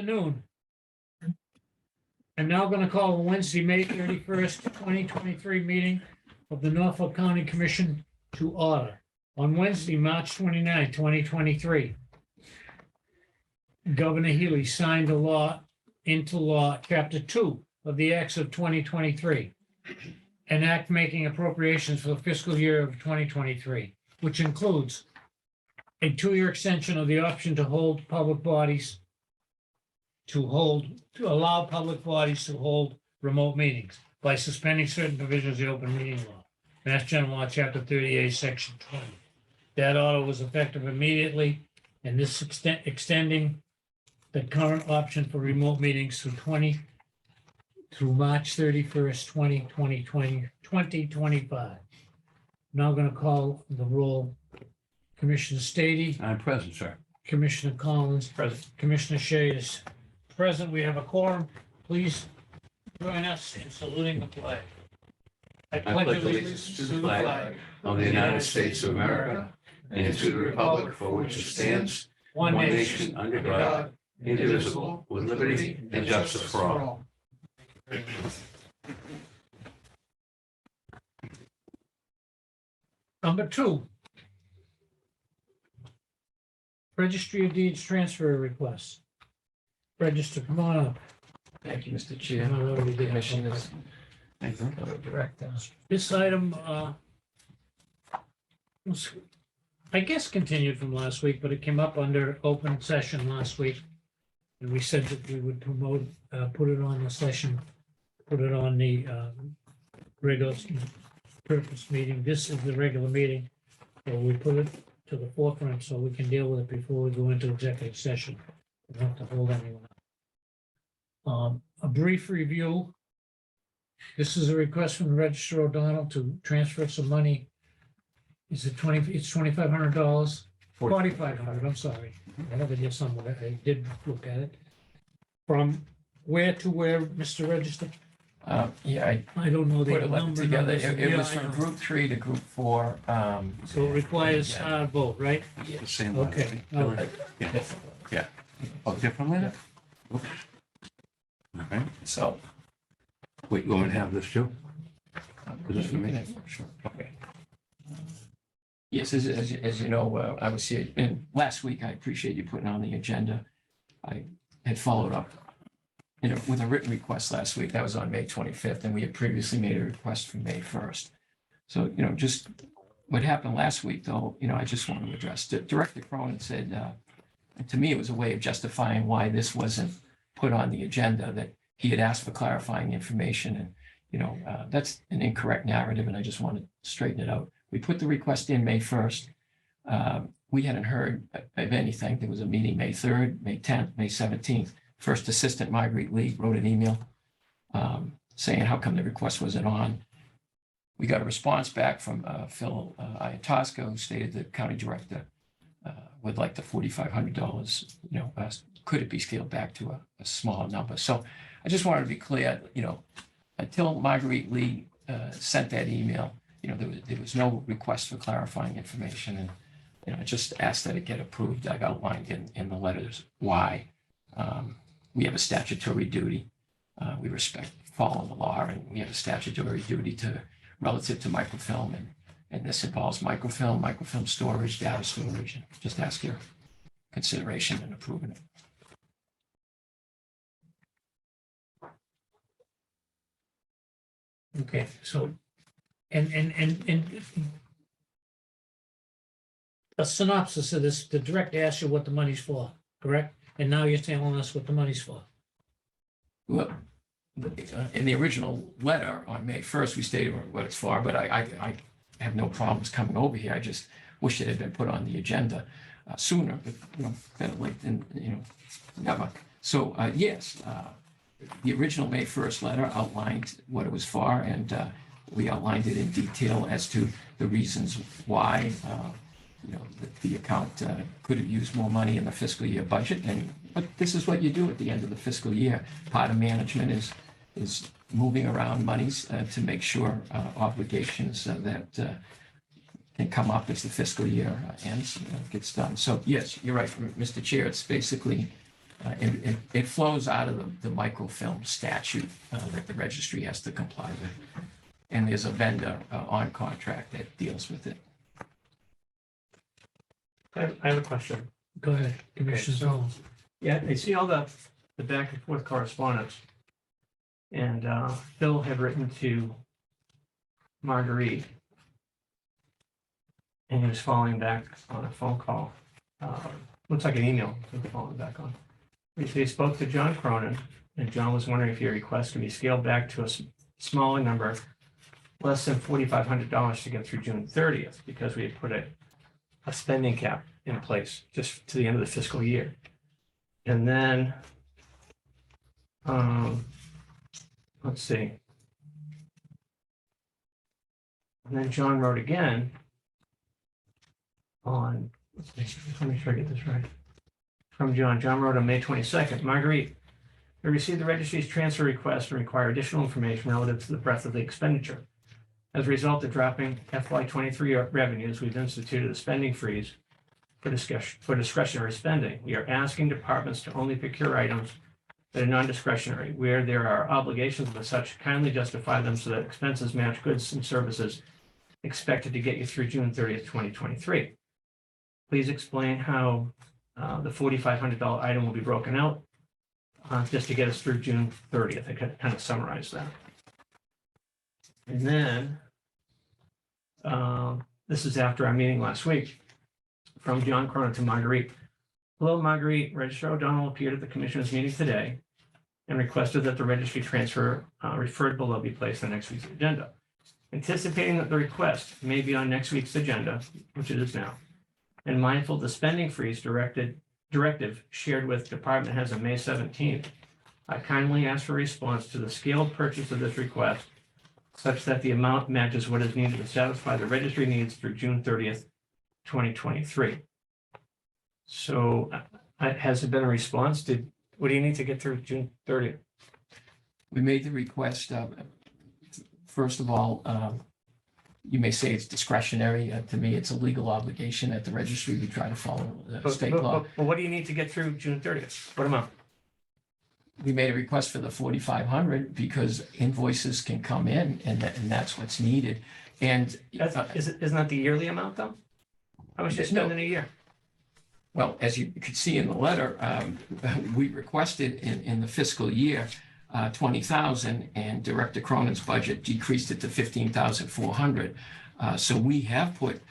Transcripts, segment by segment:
Afternoon. I'm now going to call the Wednesday, May 31st, 2023 meeting of the Norfolk County Commission to order. On Wednesday, March 29, 2023, Governor Healy signed into law, Chapter 2 of the Acts of 2023, an act making appropriations for the fiscal year of 2023, which includes a 2-year extension of the option to allow public bodies to hold remote meetings by suspending certain provisions of the open meeting law. Mass General Law, Chapter 38, Section 20. That order was effective immediately, and this extending the current option for remote meetings through March 31st, 2025. Now going to call the roll. Commissioner Stady. I'm present, sir. Commissioner Collins. Present. Commissioner Shea is present. We have a quorum. Please join us in saluting the flag. I pledge allegiance to the flag of the United States of America and to the republic for which it stands, one nation under God, indivisible, with liberty and justice for all. Number 2. Registry of Deeds transfer requests. Register, come on up. Thank you, Mr. Chair. Commissioners. Director. This item was, I guess, continued from last week, but it came up under open session last week. And we said that we would promote, put it on the session, put it on the regular purpose meeting. This is the regular meeting. So we put it to the forefront so we can deal with it before we go into executive session. We don't have to hold anyone up. A brief review. This is a request from Register O'Donnell to transfer some money. Is it it's $2,500? $4,500, I'm sorry. I have it here somewhere. I did look at it. From where to where, Mr. Register? Yeah, I don't know I the put it number. together. numbers. It Yeah, was I from know. group 3 to group 4. So it requires a vote, right? The same one. Okay. Yeah. Oh, differently? Yeah. Oops. All right. So. Wait, you want me to have this too? Is this for me? Sure. Okay. Yes, as you know, I was here, and last week, I appreciate you putting on the agenda. I had followed up with a written request last week. That was on May 25th, and we had previously made a request for May 1st. So, just what happened last week, though, I just want to address. Director Cronin said, to me, it was a way of justifying why this wasn't put on the agenda, that he had asked for clarifying information, and, that's an incorrect narrative, and I just want to straighten it out. We put the request in May 1st. We hadn't heard of anything. There was a meeting May 3rd, May 10th, May 17th. First Assistant Marguerite Lee wrote an email saying how come the request wasn't on. We got a response back from Phil Iantosco, who stated the county director would like the $4,500. Could it be scaled back to a smaller number? So I just wanted to be clear, until Marguerite Lee sent that email, there was no request for clarifying information, and I just asked that it get approved. I've outlined in the letters why. We have a statutory duty. We follow the law, and we have a statutory duty relative to microfilm, and this involves microfilm storage, data storage, and just ask your consideration in approving it. Okay, so, and a synopsis of this, the director asked you what the money's for, correct? And now you're telling us what the money's for. Well, in the original letter on May 1st, we stated what it's for, but I have no problems coming over here. I just wish it had been put on the agenda sooner, but better late than never. So yes, the original May 1st letter outlined what it was for, and we outlined it in detail as to the reasons why the account could have used more money in the fiscal year budget. But this is what you do at the end of the fiscal year. Part of management is moving around monies to make sure obligations that can come up as the fiscal year ends gets done. So yes, you're right, Mr. Chair. It's basically It flows out of the microfilm statute that the registry has to comply with. And there's a vendor on contract that deals with it. I have a question. Go ahead, Commissioner so- Collins. Yeah, I see all the back and forth correspondence. And Phil had written to Marguerite. And he was following back on a phone call. Looks like an email he was following back on. He spoke to John Cronin, and John was wondering if your request can be scaled back to a smaller number, less than $4,500 to get through June 30th, because we had put a spending cap in place just to the end of the fiscal year. And then, let's see. And then John wrote again on, let's see, let me make sure I get this right. From John. John wrote on May 22nd, Marguerite, we received the registry's transfer request and require additional information relative to the breadth of the expenditure. As a result of dropping FY23 revenues, we've instituted a spending freeze for discretionary spending. We are asking departments to only procure items that are non-discretionary. Where there are obligations with such, kindly justify them so that expenses match goods and services expected to get you through June 30th, 2023. Please explain how the $4,500 item will be broken out just to get us through June 30th. I kind of summarized that. And then this is after our meeting last week. From John Cronin to Marguerite. Hello, Marguerite. Registrar O'Donnell appeared at the commissioners meeting today and requested that the registry transfer referred below be placed on next week's agenda. Anticipating that the request may be on next week's agenda, which it is now, and mindful of the spending freeze directive shared with department heads on May 17th, I kindly ask for a response to the scaled purchase of this request such that the amount matches what is needed to satisfy the registry needs through June 30th, 2023. So has it been a response? What do you need to get through June 30th? We made the request, first of all, you may say it's discretionary. To me, it's a legal obligation at the registry. We try to follow the state law. But what do you need to get through June 30th? What amount? We made a request for the 4,500 because invoices can come in and that's what's needed. And Isn't that the yearly amount though? How much you spend in a year? well, as you could see in the letter, we requested in the fiscal year 20,000, and Director Cronin's budget decreased it to 15,400. So we have put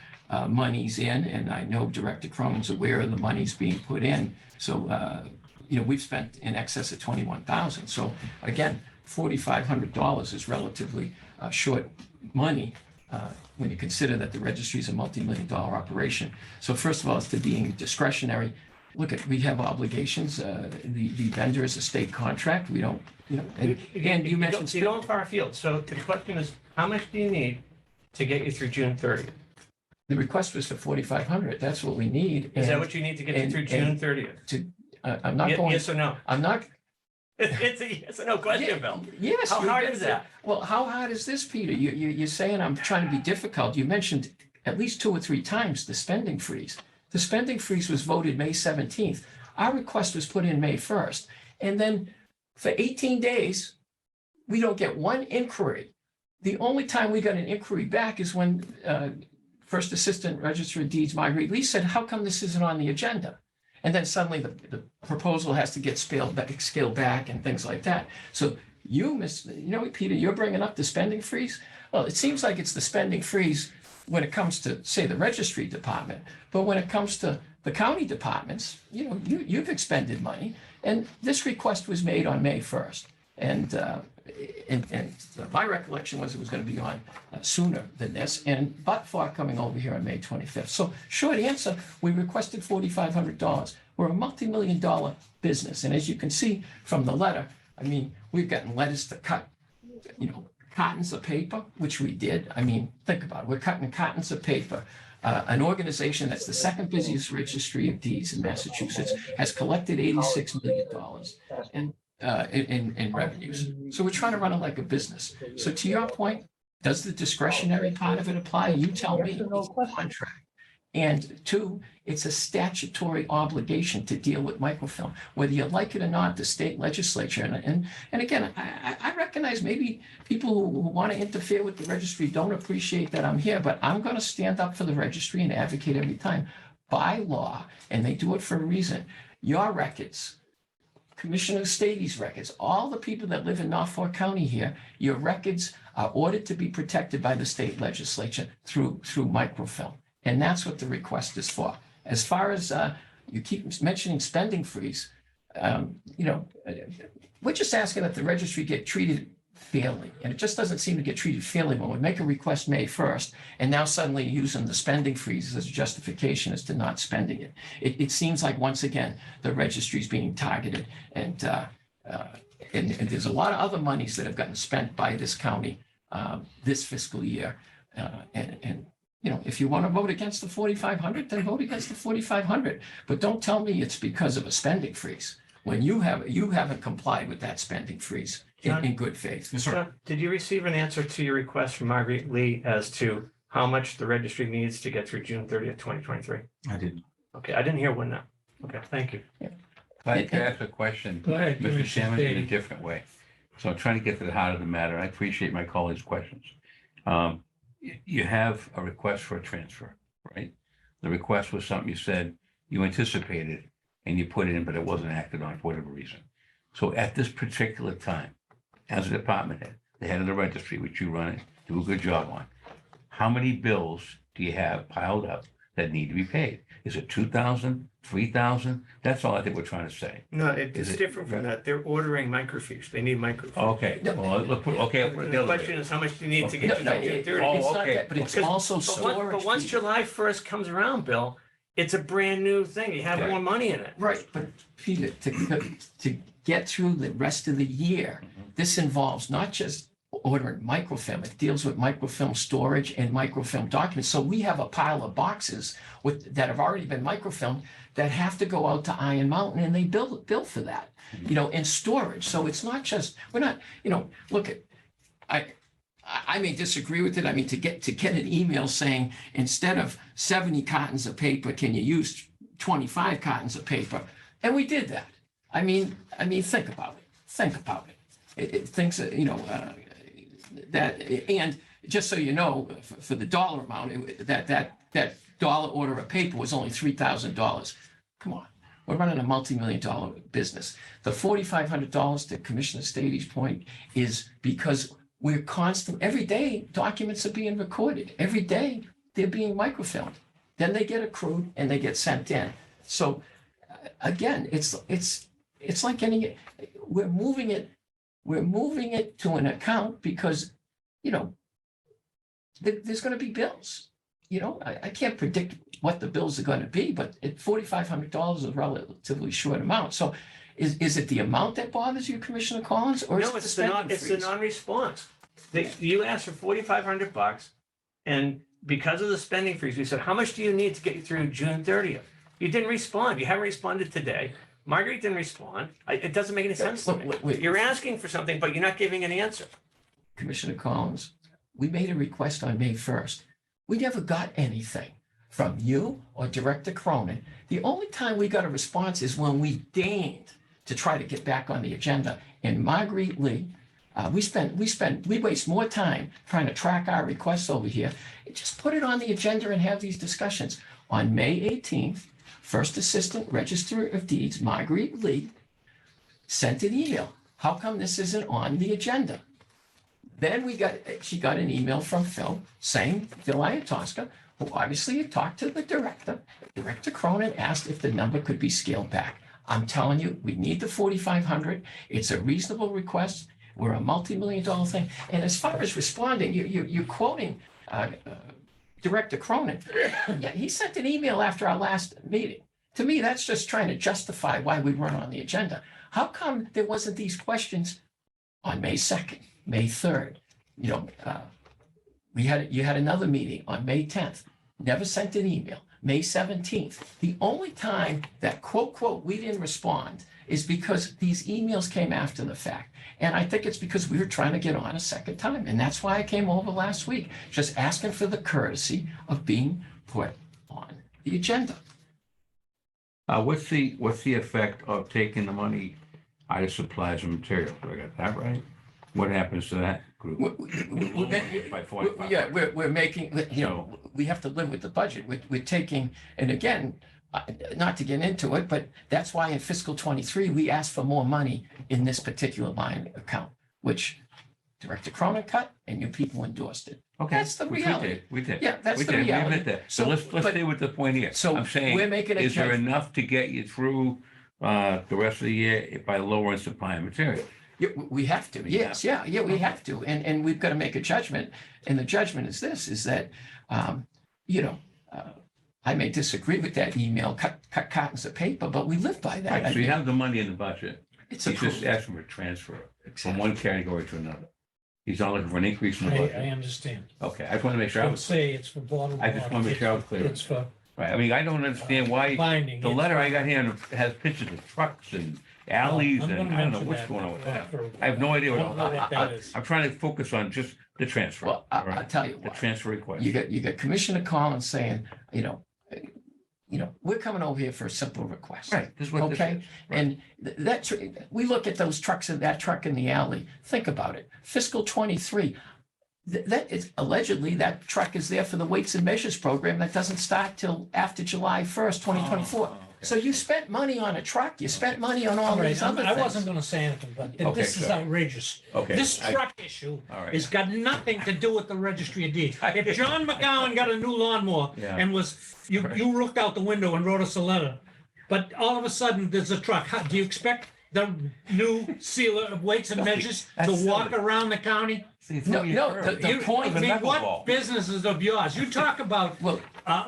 monies in, and I know Director Cronin's aware of the monies being put in. So we've spent in excess of 21,000. So again, $4,500 is relatively short money when you consider that the registry is a multi-million-dollar operation. So first of all, it's to being discretionary. Look, we have obligations. The vendor is a state contract. We don't, and you mentioned. You don't far afield. So the question is, how much do you need to get you through June 30th? The request was for 4,500. That's what we need. Is that what you need to get you through June 30th? I'm not going. Yes or no? I'm not. It's a yes or no question, Bill. Yes. How hard is that? Well, how hard is this, Peter? You're saying I'm trying to be difficult. You mentioned at least 2 or 3 times the spending freeze. The spending freeze was voted May 17th. Our request was put in May 1st. And then for 18 days, we don't get one inquiry. The only time we got an inquiry back is when First Assistant Registrar of Deeds Marguerite Lee said, how come this isn't on the agenda? And then suddenly the proposal has to get scaled back and things like that. So Peter, you're bringing up the spending freeze. Well, it seems like it's the spending freeze when it comes to, say, the registry department. But when it comes to the county departments, you've expended money. And this request was made on May 1st. And my recollection was it was going to be on sooner than this, but for coming over here on May 25th. So short answer, we requested $4,500. We're a multi-million-dollar business. And as you can see from the letter, I mean, we've gotten letters to cut, cartons of paper, which we did. I mean, think about it. We're cutting cartons of paper. An organization that's the second busiest registry of deeds in Massachusetts has collected $86 million. And in revenues. So we're trying to run it like a business. So to your point, does the discretionary part of it apply? You tell me. It's a contract. And two, it's a statutory obligation to deal with microfilm, whether you like it or not, the state legislature. And again, I recognize maybe people who want to interfere with the registry don't appreciate that I'm here, but I'm going to stand up for the registry and advocate every time. By law, and they do it for a reason, your records, Commissioner Stady's records, all the people that live in Norfolk County here, your records are ordered to be protected by the state legislature through microfilm. And that's what the request is for. As far as you keep mentioning spending freeze, we're just asking that the registry get treated fairly. And it just doesn't seem to get treated fairly when we make a request May 1st and now suddenly using the spending freeze as a justification as to not spending it. It seems like, once again, the registry is being targeted. And there's a lot of other monies that have gotten spent by this county this fiscal year. If you want to vote against the 4,500, then vote against the 4,500. But don't tell me it's because of a spending freeze when you haven't complied with that spending freeze in good faith. Yes, sir. John, did you receive an answer to your request from Marguerite Lee as to how much the registry needs to get through June 30th, 2023? I didn't. Okay, I didn't hear one now. Okay, thank you. If I could ask a question, Go ahead, Mr. Commissioner Chairman, in a Stady. different way. So I'm trying to get to the heart of the matter. I appreciate my colleagues' questions. You have a request for a transfer, right? The request was something you said you anticipated and you put in, but it wasn't acted on for whatever reason. So at this particular time, as a department head, the head of the registry, which you run it, do a good job on, how many bills do you have piled up that need to be paid? Is it 2,000, 3,000? That's all I think we're trying to say. No, Is it's it- different from that. They're ordering microfiche. They need microfiche. Okay, well, okay. The question is, how much do you need to get to No, June it's 30th? not okay. that, but it's Because- also storage. But once fees. July 1st comes around, Bill, it's a brand new thing. You have Okay. more money in it. Right, but Peter, to get through the rest of the year, this involves not just ordering microfilm, it deals with microfilm storage and microfilm documents. So we have a pile of boxes that have already been microfilmed that have to go out to Iron Mountain, and they bill for that, in storage. So it's not just, we're not, look at, I may disagree with it. I mean, to get an email saying instead of 70 cartons of paper, can you use 25 cartons of paper? And we did that. I mean, think about it. Think about it. It thinks, that, and just so you know, for the dollar amount, that dollar order of paper was only $3,000. Come on, we're running a multi-million-dollar business. The $4,500, to Commissioner Stady's point, is because we're every day documents are being recorded. Every day they're being microfilmed. Then they get accrued and they get sent in. So again, it's like we're moving it to an account because, there's going to be bills. I can't predict what the bills are going to be, but $4,500 is a relatively short amount. So is it the amount that bothers you, Commissioner Collins, or is No, it the spending it's the freeze? non-response. You asked for $4,500, and because of the spending freeze, we said, how much do you need to get you through June 30th? You didn't respond. You haven't responded today. Marguerite didn't respond. It doesn't make any sense to me. Wait. You're asking for something, but you're not giving an answer. Commissioner Collins, we made a request on May 1st. We never got anything from you or Director Cronin. The only time we got a response is when we deigned to try to get back on the agenda. And Marguerite Lee, we waste more time trying to track our requests over here. Just put it on the agenda and have these discussions. On May 18th, First Assistant Register of Deeds, Marguerite Lee, sent an email. How come this isn't on the agenda? Then she got an email from Phil Iantosca, who obviously had talked to the director. Director Cronin asked if the number could be scaled back. I'm telling you, we need the 4,500. It's a reasonable request. We're a multi-million-dollar thing. And as far as responding, you're quoting Director Cronin. Yeah, he sent an email after our last meeting. To me, that's just trying to justify why we weren't on the agenda. How come there wasn't these questions on May 2nd, May 3rd? You had another meeting on May 10th, never sent an email. May 17th. The only time that quote, we didn't respond is because these emails came after the fact. And I think it's because we were trying to get on a second time. And that's why I came over last week, just asking for the courtesy of being put on the agenda. What's the effect of taking the money out of supplies and materials? Do I got that right? What happens to that group? By 45. Yeah, we're making, we have to live with the budget. We're taking, and again, not to get into it, but that's why in fiscal 23, we asked for more money in this particular line account, which Director Cronin cut and you people endorsed it. Okay. That's the reality. We did. Yeah, that's We the did. We reality. admit that. So So, let's but- stay with the point here. So I'm saying, we're making a is there judgment. enough to get you through the rest of the year by lowering supply and material? Yeah, we have to, yes, yeah, we have to, and we've got to make a judgment, and the judgment is this, is that, I may disagree with that email, cut cartons of paper, but we live by that. Right, so you have the money in the budget. It's He's just approved. asking for a transfer from one category to another. He's not looking for an increase in the I budget. understand. Okay, I just want to make sure I Don't was, say it's for bottom. I just want to make sure I was clear. It's for right, I mean, I don't understand why, binding. the letter I got here has pictures of trucks and alleys I'm and gonna I don't know mention what's that going on with that. for- I have no idea I don't know what, what that is. I'm trying to focus on just the transfer, Well, all I'll right? tell you The what, transfer request. you got Commissioner Collins saying, we're coming over here for a simple request. Right, this is what this Okay, is. Right. and that's, we look at those trucks and that truck in the alley, think about it, fiscal 23. That is allegedly, that truck is there for the weights and measures program that doesn't start till after July 1st, 2024. Oh, okay. So you spent money on a truck, you spent money on all All right, these other I wasn't things. gonna say anything, but Okay, this is sure. outrageous. Okay. This I- truck issue All right. has got nothing to do with the registry of deeds. If John McGowan got a new lawnmower Yeah. and you looked out the window and wrote us a letter, but all of a sudden there's a truck, do you expect the new sealer of weights and measures to That's walk silly. around the county? See, it's No, not your no, turn. the point- I mean, Knuckleball. what business is of yours? You talk about, Well,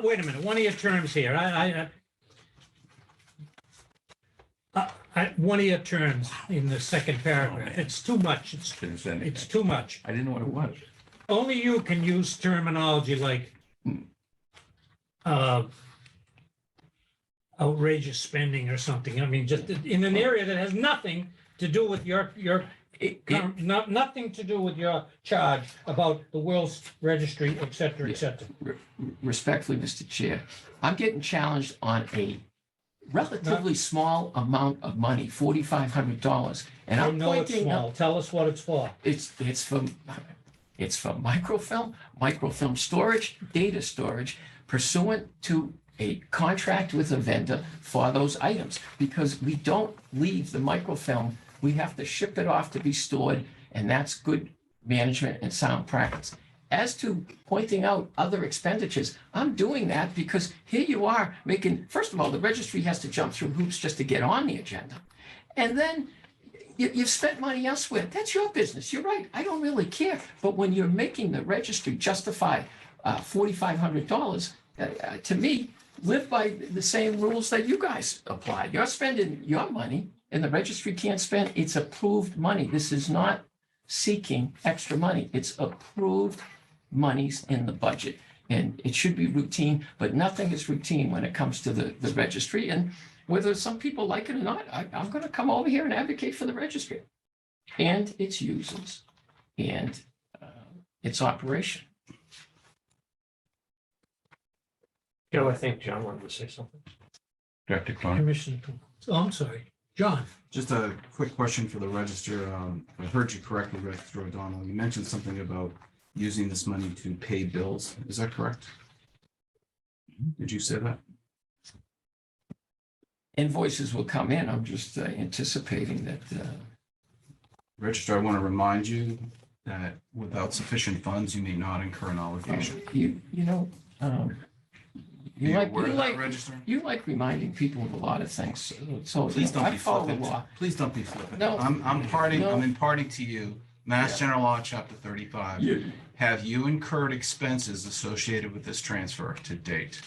wait a minute, one of your terms here, one of your terms in the second paragraph, it's too much, Didn't say anything. it's too much. I didn't know what it was. Only you can use terminology like outrageous spending or something. I mean, just in an area that has nothing to do with your, nothing to do with your charge about the World's Registry, et cetera, et cetera. respectfully, Mr. Chair, I'm getting challenged on a relatively small amount of money, $4,500. And I I'm know it's pointing out, small. Tell us what it's for. it's for microfilm storage, data storage pursuant to a contract with a vendor for those items. Because we don't leave the microfilm, we have to ship it off to be stored, and that's good management and sound practice. As to pointing out other expenditures, I'm doing that because here you are making, first of all, the registry has to jump through hoops just to get on the agenda. And then you've spent money elsewhere. That's your business. You're right. I don't really care. But when you're making the registry justify $4,500, to me, live by the same rules that you guys apply. You're spending your money and the registry can't spend. It's approved money. This is not seeking extra money. It's approved monies in the budget. And it should be routine, but nothing is routine when it comes to the registry. And whether some people like it or not, I'm going to come over here and advocate for the registry and its users and its operation. Joe, I think John wanted to say something. Director Cronin. Commissioner, oh, I'm sorry, John. Just a quick question for the register. If I heard you correctly, Register O'Donnell. You mentioned something about using this money to pay bills. Is that correct? Did you say that? Invoices will come in. I'm just anticipating that. Register, I want to remind you that without sufficient funds, you may not incur an obligation. You Are you aware of that, like Register? you like reminding people of a lot of things. So Please don't I be follow the flippant. law. Please don't be flippant. No. I'm imparting No. to you, Mass General Law, Chapter 35. Have you incurred expenses associated with this transfer to date?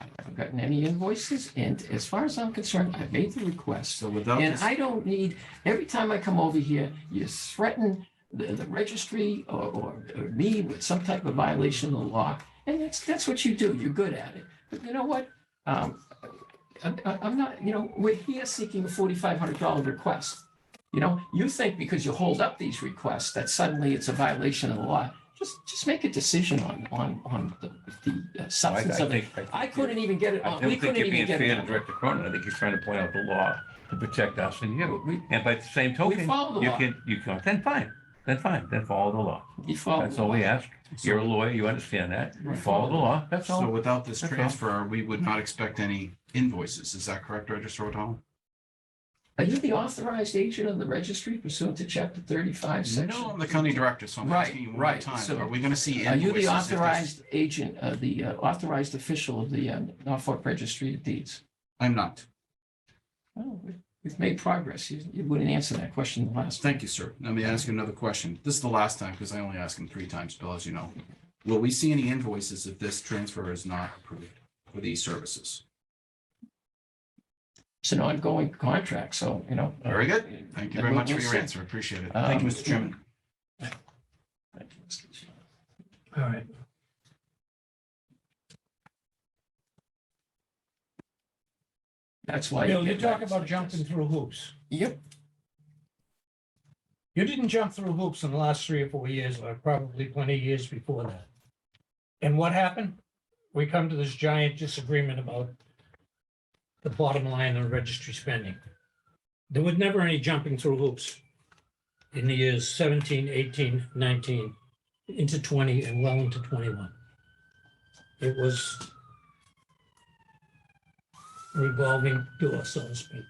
I haven't gotten any invoices, and as far as I'm concerned, I made the request. So without And this, I don't need, every time I come over here, you threaten the registry or me with some type of violation of the law. And that's what you do. You're good at it. But you know what? I'm not, we're here seeking a $4,500 request. You think because you hold up these requests that suddenly it's a violation of the law. just make a decision on the substance of it. I couldn't even get it, I we don't think couldn't you're even being get fair to it. Director Cronin. I think you're trying to point out the law to protect us and you. We- And by the same token, follow the you law. can, then fine, then follow the law. You follow That's the all we law. ask. You're a lawyer, you understand that. Right. Follow the law, that's So all. without this That's all. transfer, we would not expect any invoices. Is that correct, Register O'Donnell? Are you the authorized agent of the registry pursuant to chapter 35, section? No, I'm the county director, so I'm Right, asking you one more right. time. So Are we going to see Are invoices? you the if this- authorized agent, the authorized official of the Norfolk Registry of Deeds? I'm not. Oh, we've made progress. You wouldn't answer that question the last. Thank you, sir. Let me ask you another question. This is the last time because I only ask him 3 times, Bill, as you know. Will we see any invoices if this transfer is not approved for these services? It's an ongoing contract, so, you know. Very good. Thank you very much for We'll your see. answer. Appreciate it. Thank you, Mr. Chairman. Thank you, Mr. Chairman. All right. That's why. Bill, you get talk back about to jumping this. through hoops. Yep, You didn't jump through hoops in the last 3 or 4 years, or probably plenty of years before that. And what happened? We come to this giant disagreement about the bottom line on registry spending. There was never any jumping through hoops in the years 17, 18, 19, into 20, and well into 21. It was a revolving door, so to speak.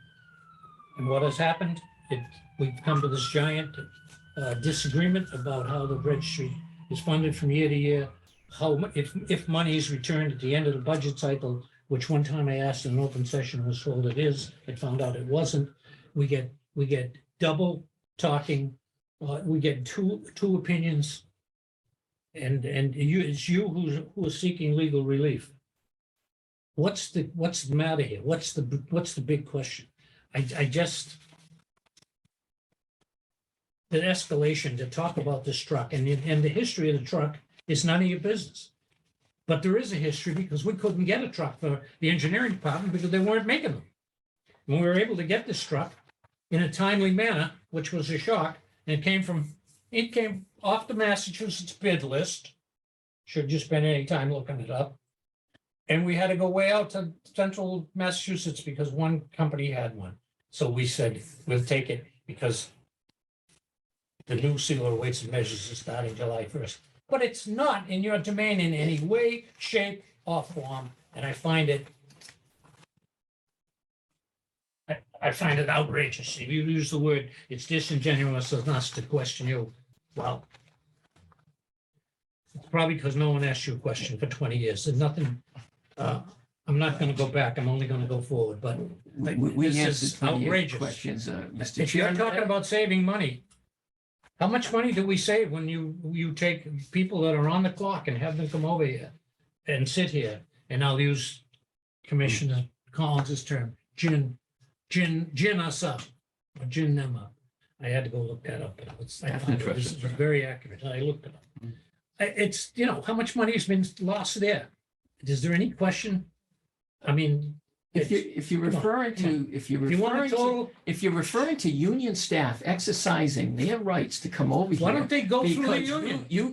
And what has happened? We've come to this giant disagreement about how the registry is funded from year to year, if money is returned at the end of the budget cycle, which one time I asked in an open session, was told it is. I found out it wasn't. We get double talking. We get two opinions, and it's you who is seeking legal relief. What's the matter here? What's the big question? I just, the escalation to talk about this truck and the history of the truck is none of your business. But there is a history because we couldn't get a truck for the engineering department because they weren't making them. When we were able to get this truck in a timely manner, which was a shock, and it came off the Massachusetts bid list. Should have just spent any time looking it up. And we had to go way out to central Massachusetts because one company had one. So we said, we'll take it because the new sealer weights and measures is starting July 1st. But it's not in your domain in any way, shape, or form, and I find it outrageous. You use the word, it's disingenuous of us to question you. Well, it's probably because no one asked you a question for 20 years. There's nothing, I'm not going to go back. I'm only going to go forward, but We this answered is plenty of outrageous. questions, Mr. If you're Chairman. talking about saving money, how much money do we save when you take people that are on the clock and have them come over here and sit here? And I'll use Commissioner Collins's term, gin us up, or gin them up. I had to go look that up. But I found it was very accurate. I looked it up. It's, how much money has been lost there? Is there any question? I mean, If you're come on, referring come to, if you're if you want a referring to, total, if you're referring to union staff exercising their rights to come over why here. don't they go through the Because union? you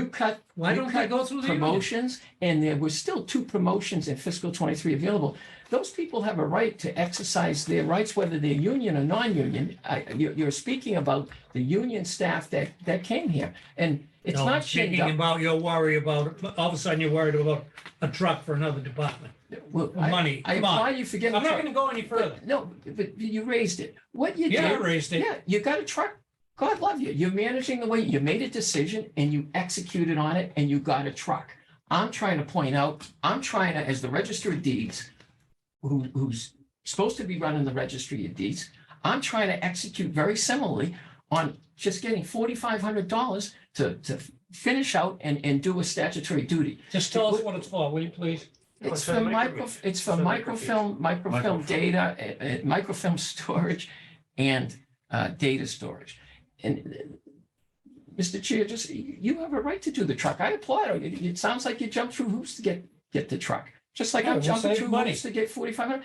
cut Why don't they go through the union? promotions, and there were still 2 promotions in fiscal 23 available. Those people have a right to exercise their rights, whether they're union or non-union. You're speaking about the union staff that came here, and it's No, I'm not speaking changed up. about your worry about, all of a sudden you're worried about a truck for another department. Well, money. I Come on. applaud you for getting. I'm not truck. gonna go any further. But no, but you raised it. What you Yeah, I did. raised it. Yeah, you got a truck. God love you. You're managing the way you made a decision and you executed on it and you got a truck. I'm trying to point out, as the Register of Deeds, who's supposed to be running the Registry of Deeds, I'm trying to execute very similarly on just getting $4,500 to finish out and do a statutory duty. Just tell us what it's for, will you please? It's for for microfiche. it's for For microfilm data, microfilm storage and data storage. And Mr. Chair, you have a right to do the truck. I applaud it. It sounds like you jumped through hoops to get the truck. Just like Yeah, I'm we'll jumping save through money. hoops to get 4,500.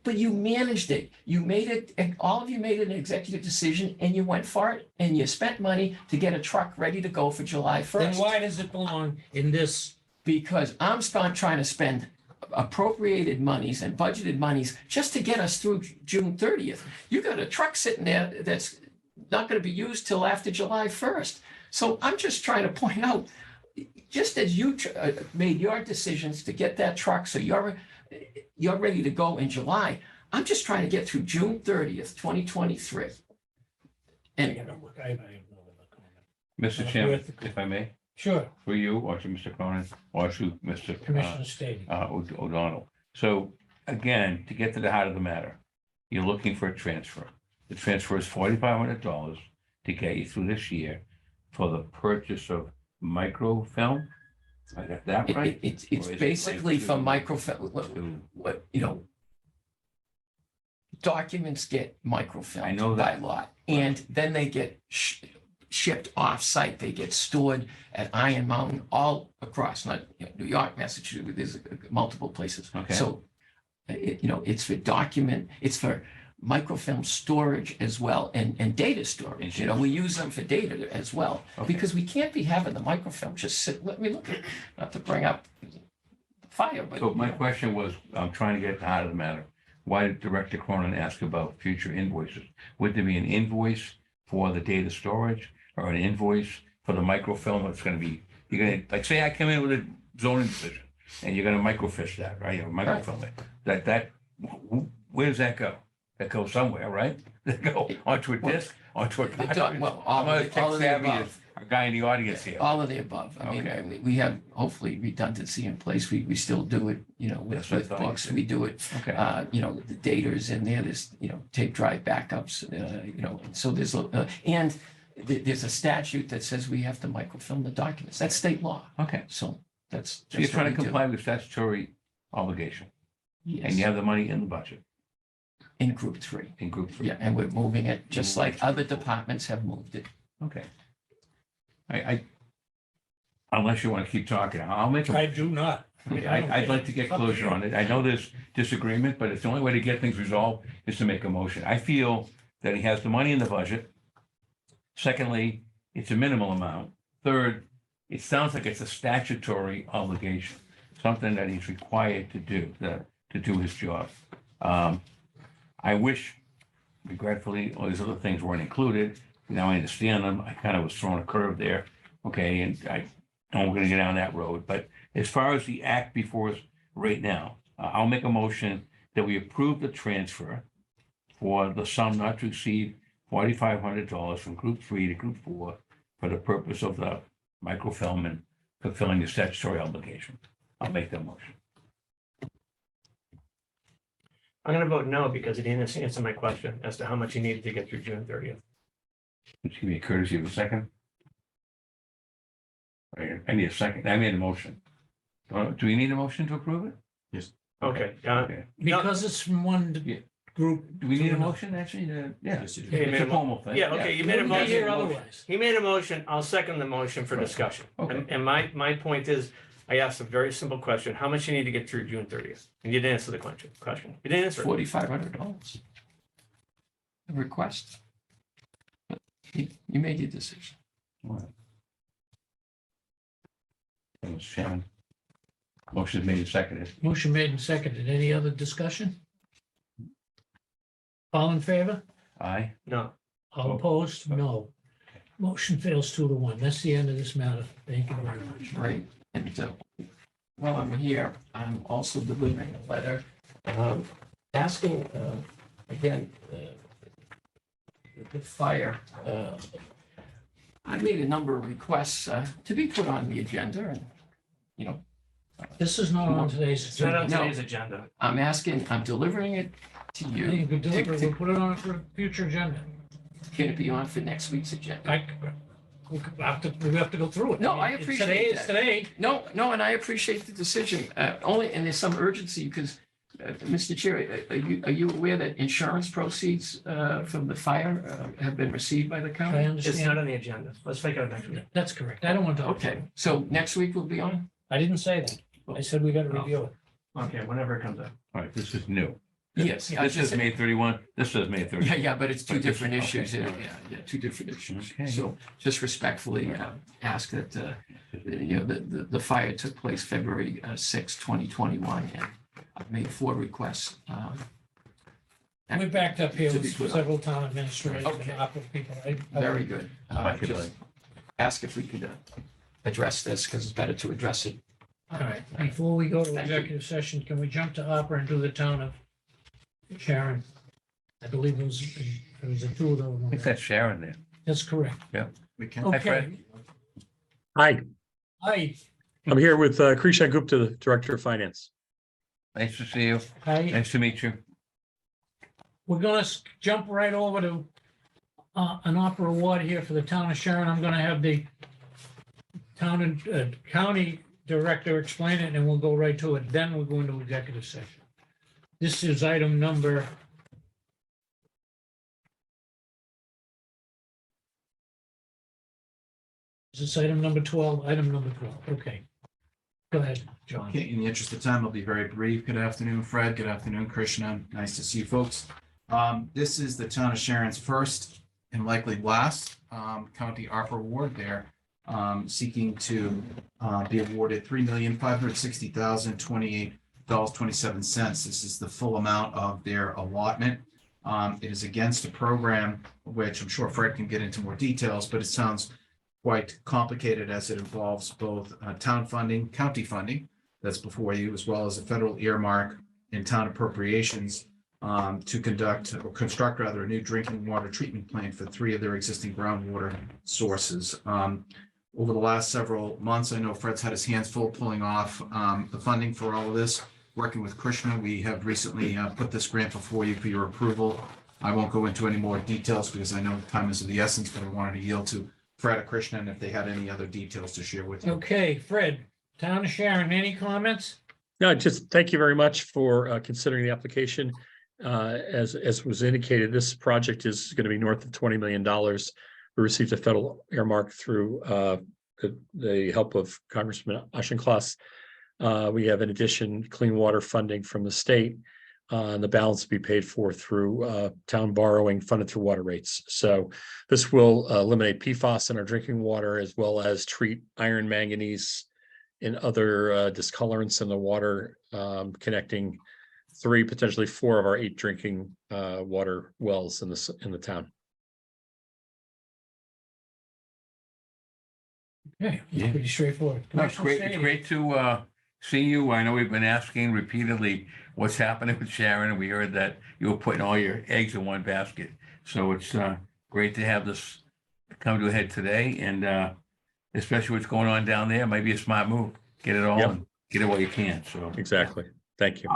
But you managed it. You made it, and all of you made an executive decision and you went for it and you spent money to get a truck ready to go for July Then 1st. why does it belong in this? Because I'm trying to spend appropriated monies and budgeted monies just to get us through June 30th. You got a truck sitting there that's not going to be used till after July 1st. So I'm just trying to point out, just as you made your decisions to get that truck, so you're ready to go in July, I'm just trying to get through June 30th, 2023. And Mr. Chairman, if I may, Sure, for you or to Mr. Cronin or to Mr. Commissioner Stady. O'Donnell. So again, to get to the heart of the matter, you're looking for a transfer. The transfer is $4,500 to get you through this year for the purchase of microfilm. I got that right? It's Or is it basically like for to- microfilm, to- what, documents get microfilmed. I know that. by law, and then they get shipped off-site. They get stored at Iron Mountain all across, not New York, Massachusetts. There's multiple places. Okay. So, it's for it's for microfilm storage as well, and data storage. We use them for data as well, Okay. because we can't be having the microfilm just sit. Let me look at, not to bring up the fire, but. So my question was, I'm trying to get to the heart of the matter. Why did Director Cronin ask about future invoices? Would there be an invoice for the data storage or an invoice for the microfilm? It's going to be, you're going to, like, say I come in with a zoning decision and you're going to microfiche that, right? You're microfilm it. Where does that go? That goes somewhere, right? That go onto a disc, onto a cartridge? Well, I'm not all tech of the savvy as above. a guy in the audience here. All of the above. I mean, Okay. we have hopefully redundancy in place. We still do it, with That's what I thought you books. said. We do it, Okay. the data is in there. There's, tape drive backups, so there's, and there's a statute that says we have to microfilm the documents. That's state law. Okay. So that's. So you're that's what trying to we do. comply with statutory obligation and you Yes, have the money in the budget in group 3. in group 3. Yeah, and we're moving it just like other departments have moved it. Okay. Unless you want to keep talking, I'll make I a, do not. I'd like to get closure on it. I know there's disagreement, but it's the only way to get things resolved is to make a motion. I feel that he has the money in the budget. Secondly, it's a minimal amount. Third, it sounds like it's a statutory obligation, something that he's required to do his job. I wish, regretfully, all these other things weren't included. Now I understand them. I kind of was throwing a curve there. Okay, and I don't want to get down that road. But as far as the act before us right now, I'll make a motion that we approve the transfer for the sum not to exceed $4,500 from Group 3 to Group 4 for the purpose of the microfilm and fulfilling the statutory obligation. I'll make that motion. I'm going to vote no because he didn't answer my question as to how much he needed to get through June 30th. Would you give me a courtesy of a second? I need a second. I made a motion. Do we need a motion to approve it? Okay. Okay. Because it's from one Yeah. group. Do we need a to another. motion, actually? Yeah. Yes, you do. Hey, It's a formal thing. Yeah, okay, you made a Wouldn't be here motion. otherwise. He made a motion. I'll second the motion for Right. discussion. Okay. And my point is, I asked a very simple question. How much you need to get through June 30th? And you didn't answer the question. You didn't answer it. $4,500. The request. But you made your decision. All right. Mr. Chairman. Motion is made and seconded. Motion made and seconded. Any other discussion? All in favor? Aye. No. All opposed? No. Motion fails 2-1. That's the end of this matter. Thank you very much. Right, and while I'm here, I'm also delivering a letter asking, again, the fire. I made a number of requests to be put on the agenda, and, This is not on today's It's not on agenda. today's agenda. I'm delivering it to You you. could deliver, we'll put it on for a future agenda. Can it be on for next week's agenda? We have to go through it. No, I It's appreciate today, it's that. today. No, and I appreciate the decision, only, and there's some urgency, because, Mr. Chair, are you aware that insurance proceeds from the fire have been received by the I county? It's not understand. on the agenda. Let's take it up next week. That's correct. I don't want to. Okay, so next week will be on? I didn't say that. I said we got to review it. Okay, whenever it comes up. All right, this is new. Yes. This is May 31, this says May 30. Yeah, yeah, but it's two But this- different okay, issues. Yeah, all right. yeah, two different issues. Okay. So just respectfully ask that, the fire took place February 6, 2021, and I've made 4 requests. We backed up here To be with put on. several town administrators Okay. and opera people. Very good. Like it, Just like- ask if we could address this, because it's better to address it. All right, before we go to Thank you. executive session, can we jump to opera and do the town of Sharon? I believe it was a two of I think those. that's Sharon there. That's correct. We can. Hi, Okay. Fred. Hi, Hi, I'm here with Krishan Gupta, the Director of Finance. Nice to see you. hi. Nice to meet you. We're gonna jump right over to an opera award here for the town of Sharon. I'm gonna have the town and county director explain it, and we'll go right to it. Then we'll go into executive session. This is item number. Is this item number 12? Item number 12. Okay. Go ahead, John. Okay, in the interest of time, I'll be very brief. Good afternoon, Fred. Good afternoon, Krishna. Nice to see you folks. This is the town of Sharon's first and likely last county opera award. They're seeking to be awarded $3,560,028.27. This is the full amount of their allotment. It is against a program, which I'm sure Fred can get into more details, but it sounds quite complicated as it involves both town funding, county funding, that's before you, as well as a federal earmark and town appropriations to construct rather a new drinking water treatment plant for 3 of their existing groundwater sources. Over the last several months, I know Fred's had his hands full pulling off the funding for all of this. Working with Krishna, we have recently put this grant before you for your approval. I won't go into any more details because I know time is of the essence, but I wanted to yield to Fred or Krishna, and if they had any other details to share with you. Okay, Fred, town of Sharon, any comments? No, just thank you very much for considering the application. As was indicated, this project is going to be north of $20 million. We received a federal earmark through the help of Congressman Auchincloss. We have, in addition, clean water funding from the state. And the balance will be paid for through town borrowing funded through water rates. So this will eliminate PFAS in our drinking water, as well as treat iron, manganese, and other discolorants in the water, connecting 3, potentially 4 of our 8 drinking water wells in the town. Okay, Yeah. pretty straightforward. No, it's great. It's great to see you. I know we've been asking repeatedly what's happening with Sharon, and we heard that you were putting all your eggs in one basket. So it's great to have this come to a head today, and especially what's going on down there. Might be a smart move. Get it all Yep. and get it while you can. So Exactly. Thank you.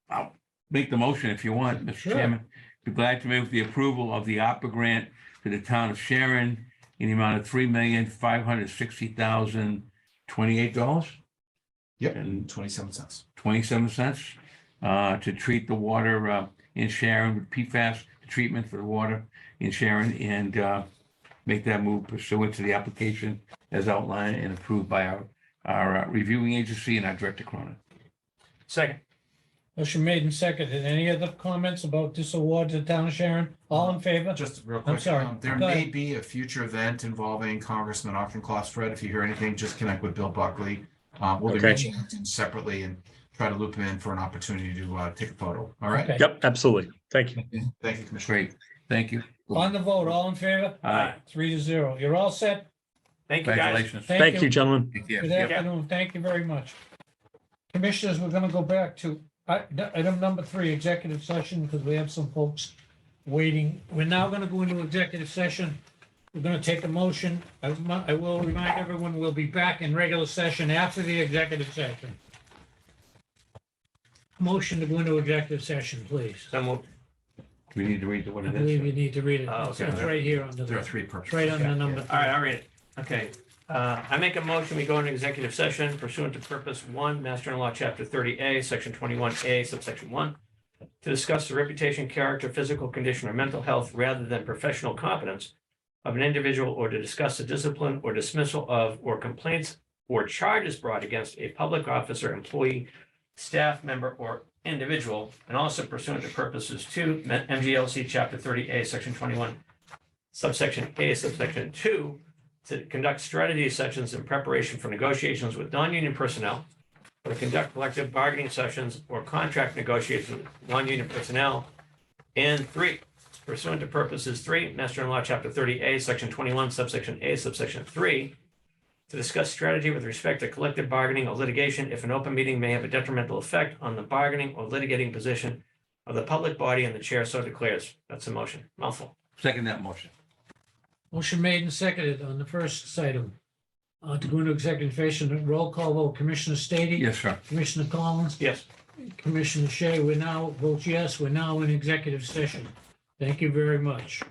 I'll make the motion if you want, Mr. Sure. Chairman. Be glad to move the approval of the opera grant to the town of Sharon in the amount of $3,560,028. Yep, And 27 cents. 27 cents to treat the water in Sharon with PFAS treatment for the water in Sharon, and make that move pursuant to the application as outlined and approved by our reviewing agency and our director Cronin. Second. Motion made and seconded. Any other comments about this award to the town of Sharon? All in favor? Just real quick. sorry. There Go may ahead. be a future event involving Congressman Auchincloss. Fred, if you hear anything, just connect with Bill Buckley. We'll be Okay. reaching out to him separately and try to loop him in for an opportunity to take a photo. All right? Okay. Yep, absolutely. Thank you. Thank you, Commissioner. Great, thank you. On the vote, all in favor? Aye. 3-0. You're all set? Thank you, guys. Congratulations. Thank you, gentlemen. Take care. Good Yep. afternoon. Thank you very much. Commissioners, we're gonna go back to item number 3, executive session, because we have some folks waiting. We're now gonna go into executive session. We're gonna take a motion. I will remind everyone, we'll be back in regular session after the executive session. Motion to go into executive session, please. So moved. We need to read what I it believe is. you need to read it. Oh, It's okay. right here under There are the, 3 it's purposes. right under Okay. number All right, 3. I'll read it. Okay. I make a motion, we go into executive session pursuant to purpose 1, Mass General Law, Chapter 30A, Section 21A, subsection 1, to discuss the reputation, character, physical condition, or mental health rather than professional competence of an individual, or to discuss the discipline or dismissal of, or complaints or charges brought against a public officer, employee, staff member, or individual, and also pursuant to purposes 2, MGLC Chapter 30A, Section 21, subsection A, subsection 2, to conduct strategy sessions in preparation for negotiations with non-union personnel, or to conduct collective bargaining sessions or contract negotiations with non-union personnel. And 3, pursuant to purposes 3, Master General Law, Chapter 30A, Section 21, subsection A, subsection 3, to discuss strategy with respect to collective bargaining or litigation if an open meeting may have a detrimental effect on the bargaining or litigating position of the public body and the chair so declares. That's a motion. Mouthful. Second that motion. Motion made and seconded on the first item. To go into executive session, roll call vote, Commissioner Stady. Yes, sir. Commissioner Collins. Yes. Commissioner Shea, we're now, votes yes, we're now in executive session. Thank you very much.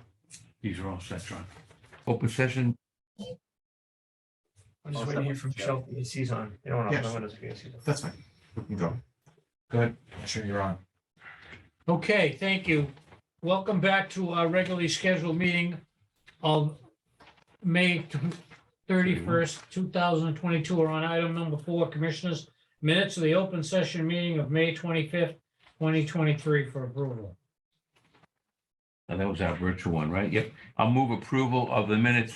These are all set, John. Open session. I'm just waiting to hear from Michelle. He's on. You don't want to Yes. open windows if he's on. That's fine. We can go. Go ahead. I'm sure you're on. Okay, thank you. Welcome back to our regularly scheduled meeting of May 31st, 2022. We're on item number 4, Commissioners. Minutes of the open session meeting of May 25th, 2023 for approval. And that was our virtual one, right? Yep. I'll move approval of the minutes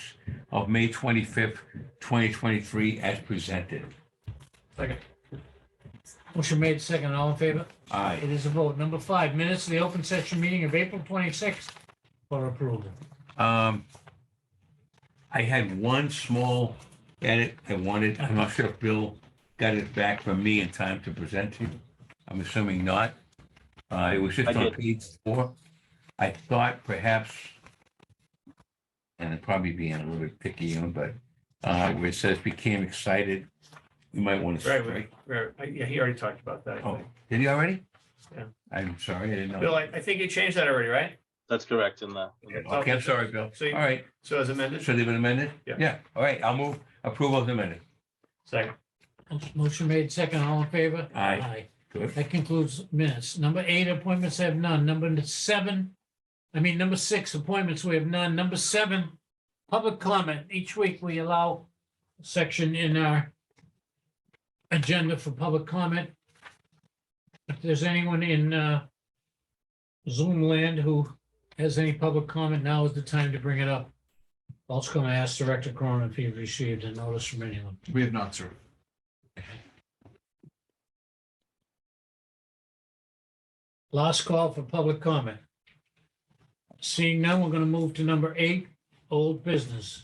of May 25th, 2023 as presented. Second. Motion made second, all in favor? Aye. It is a vote. Number 5, minutes of the open session meeting of April 26th for approval. I had one small edit I wanted. I'm not sure if Bill got it back from me in time to present to you. I'm assuming not. It was just on page 4. I thought perhaps, and I'd probably being a little bit picky, but where it says became excited, you might want to Right, strike. right. Yeah, he already talked about that, I Oh, think. did he already? Yeah. I'm sorry, I didn't know. Bill, I think you changed that already, right? That's correct in the. Okay, I'm sorry, Bill. So you- All right, So as amended? so they've been amended? Yeah. All right, I'll move approval of the amended. Second. Motion made second, all in favor? Aye. Good. That concludes minutes. Number 8, appointments, have none. Number 6, appointments, we have none. Number 7, public comment. Each week we allow a section in our agenda for public comment. If there's anyone in Zoom land who has any public comment, now is the time to bring it up. Also going to ask Director Cronin if he received a notice from anyone. We have not, sir. Last call for public comment. Seeing none, we're going to move to number 8, old business.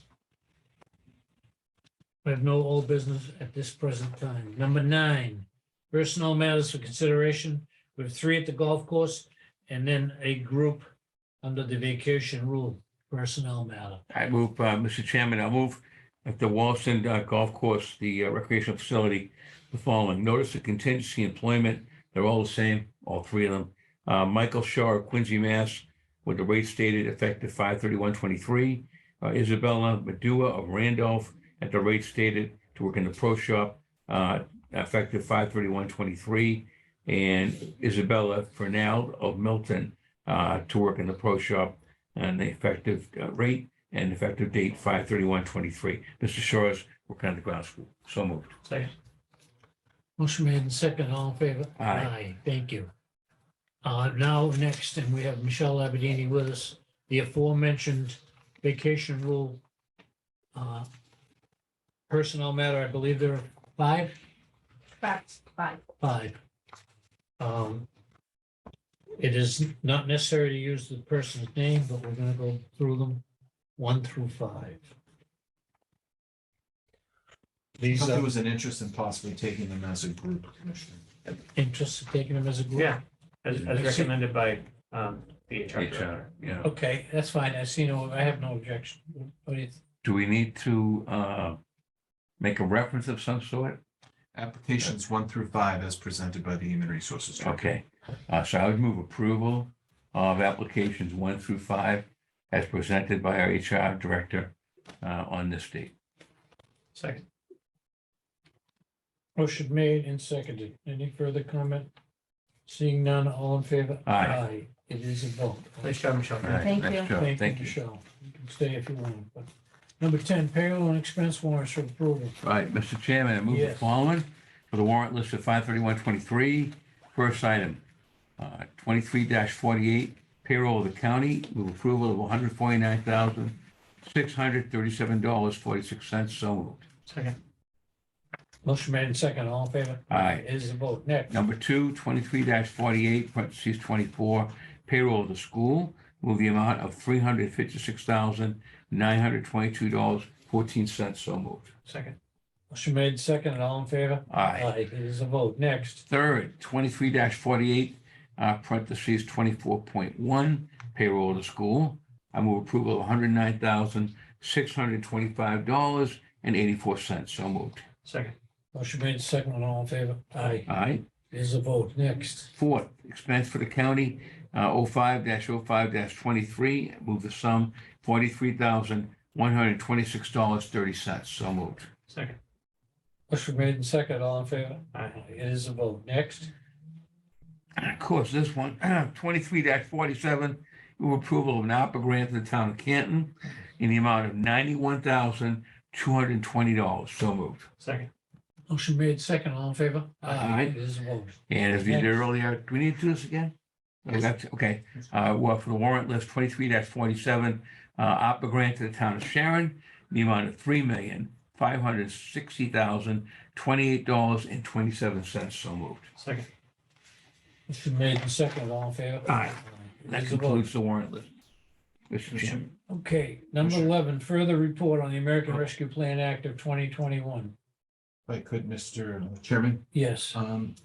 We have no old business at this present time. Number 9, personnel matters for consideration. We have 3 at the golf course and then a group under the vacation rule, personnel matter. I move, Mr. Chairman, I'll move at the Wallaston Golf Course, the recreational facility, the following. Notice of contingency employment. They're all the same, all 3 of them. Michael Shaw of Quincy, Mass., with the rate stated effective 5/31/23. Isabella Medua of Randolph at the rate stated to work in the pro shop, effective 5/31/23. And Isabella Fernald of Milton to work in the pro shop, and the effective rate and effective date 5/31/23. Mr. Shaw's working on the ground school. So moved. Second. Motion made in second, all in favor? Aye. Thank you. Now, next, and we have Michelle Abadini with us, the aforementioned vacation rule personnel matter, I believe there are 5? Correct, 5. 5. It is not necessary to use the person's name, but we're going to go through them 1 through 5. These There are was an interest in possibly taking them as a group, Commissioner. interests of taking them as a group? Yeah, as recommended by the HR HR, director. yeah. Okay, that's fine. I have no objection. What do you think? Do we need to make a reference of some sort? Applications 1 through 5 as presented by the Human Resources Director. Okay, so I would move approval of applications 1 through 5 as presented by our HR director on this date. Second. Motion made and seconded. Any further comment? Seeing none, all in favor? Aye. It is a vote. Nice job, Michelle. All right, Thank nice you. job. Thank you, Thank you. Michelle. You can stay if you want, but. Number 10, payroll and expense warrants for approval. All right, Mr. Chairman, I move the Yes. following. for the warrant list of 5/31/23. First item, 23-48, payroll of the county. Move approval of $149,637.46. So moved. Second. Motion made and second, all in favor? Aye. It is a vote. Next. Number two, 23-48, parentheses 24, payroll of the school. Move the amount of $356,922.14. So moved. Second. Motion made and second, all in favor? Aye. It is a vote. Next. Third, 23-48, parentheses 24.1, payroll of the school. I move approval of $109,625.84. So moved. Second. Motion made and second, all in favor? Aye. Aye. It is a vote. Next. Fourth, expense for the county, 05-05-23, move the sum $43,126.30. So moved. Second. Motion made and second, all in favor? Aye. It is a vote. Next. And of course, this one, 23-47, move approval of an ARPA grant to the town of Canton in the amount of $91,220. So moved. Second. Motion made second, all in favor? Aye. It is a vote. And as we did earlier, do we need to do this again? Yes. That's okay. Well, for the warrant list, 23-47, ARPA grant to the town of Sharon, in the amount of $3,560,028.27. So moved. Second. Motion made and second, all in favor? Aye. It That is a vote. concludes the warrant list. Mr. Chairman. Okay, number 11, further report on the American Rescue Plan Act of 2021. If I could, Mr. Chairman, Yes,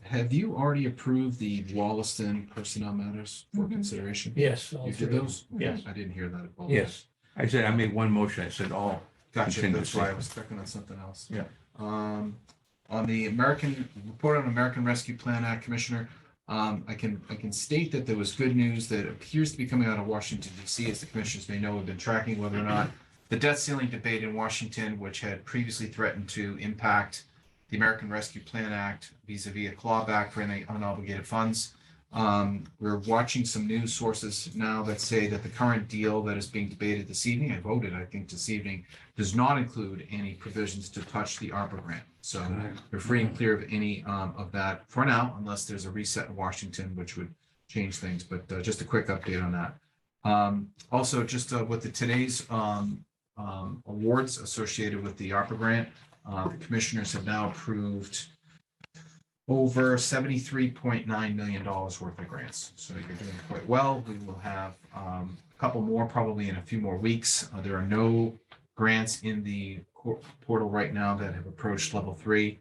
have you already approved the Wollaston personnel matters for consideration? yes. all You did three. those? Yes. I didn't hear that. at all. Yes, I said, I made one motion. I said all. Gotcha, that's Contingency. why I was checking on something else. Yeah. On the report on American Rescue Plan Act, Commissioner, I can state that there was good news that appears to be coming out of Washington DC, as the commissioners may know, have been tracking whether or not the debt ceiling debate in Washington, which had previously threatened to impact the American Rescue Plan Act vis-a-vis a clawback for any unobligated funds. We're watching some news sources now that say that the current deal that is being debated this evening, I voted, I think this evening, does not include any provisions to touch the ARPA grant. So we're free and clear of any of that for now, unless there's a reset in Washington, which would change things. But just a quick update on that. Also, just with today's awards associated with the ARPA grant, the commissioners have now approved over $73.9 million worth of grants. So you're doing quite well. We will have a couple more probably in a few more weeks. There are no grants in the portal right now that have approached level 3.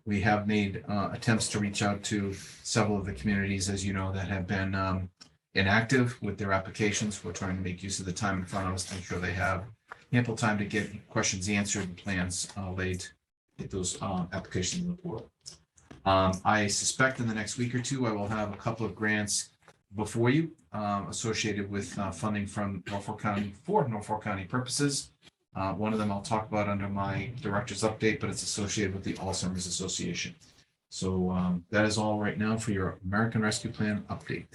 We have made attempts to reach out to several of the communities, as you know, that have been inactive with their applications. We're trying to make use of the time in front of us to make sure they have ample time to get questions answered and plans laid, get those applications in the portal. I suspect in the next week or two, I will have a couple of grants before you associated with funding from Norfolk County for Norfolk County purposes. One of them I'll talk about under my director's update, but it's associated with the Alzheimer's Association. So that is all right now for your American Rescue Plan update.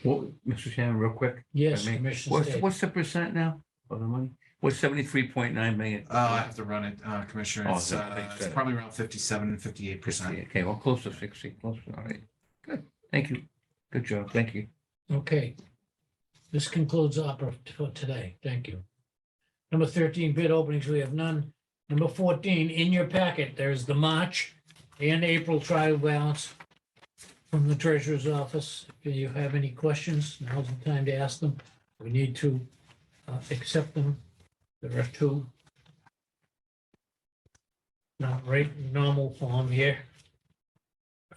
Well, Mr. Chairman, real quick. Yes, I mean, Commissioner State. What's the percent now of the money? What's 73.9 million? I have to run it, Commissioner. Oh, It's, I think it's so. probably around 57 and 58%. Okay, well, close to 60, close, all right. Good, thank you. Good job, thank you. Okay. This concludes opera for today. Thank you. Number 13, bid openings, we have none. Number 14, in your packet, there's the March and April trial balance from the treasurer's office. If you have any questions, now's the time to ask them. We need to accept them. There are two. Now, right, normal form here.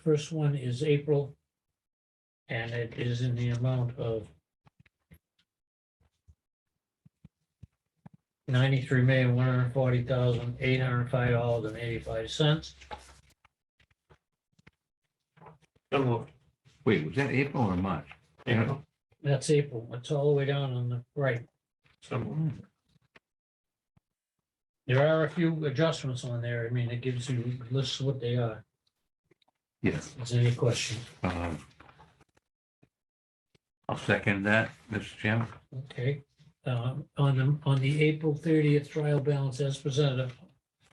First one is April, and it is in the amount of $93,140,805.85. So moved. Wait, was that April or March? April. That's April. It's all the way down on the right. So moved. There are a few adjustments on there. I mean, it gives you lists what they are. Yes. Is there any question? I'll second that, Mr. Chairman. Okay. On the April 30th trial balance as presented,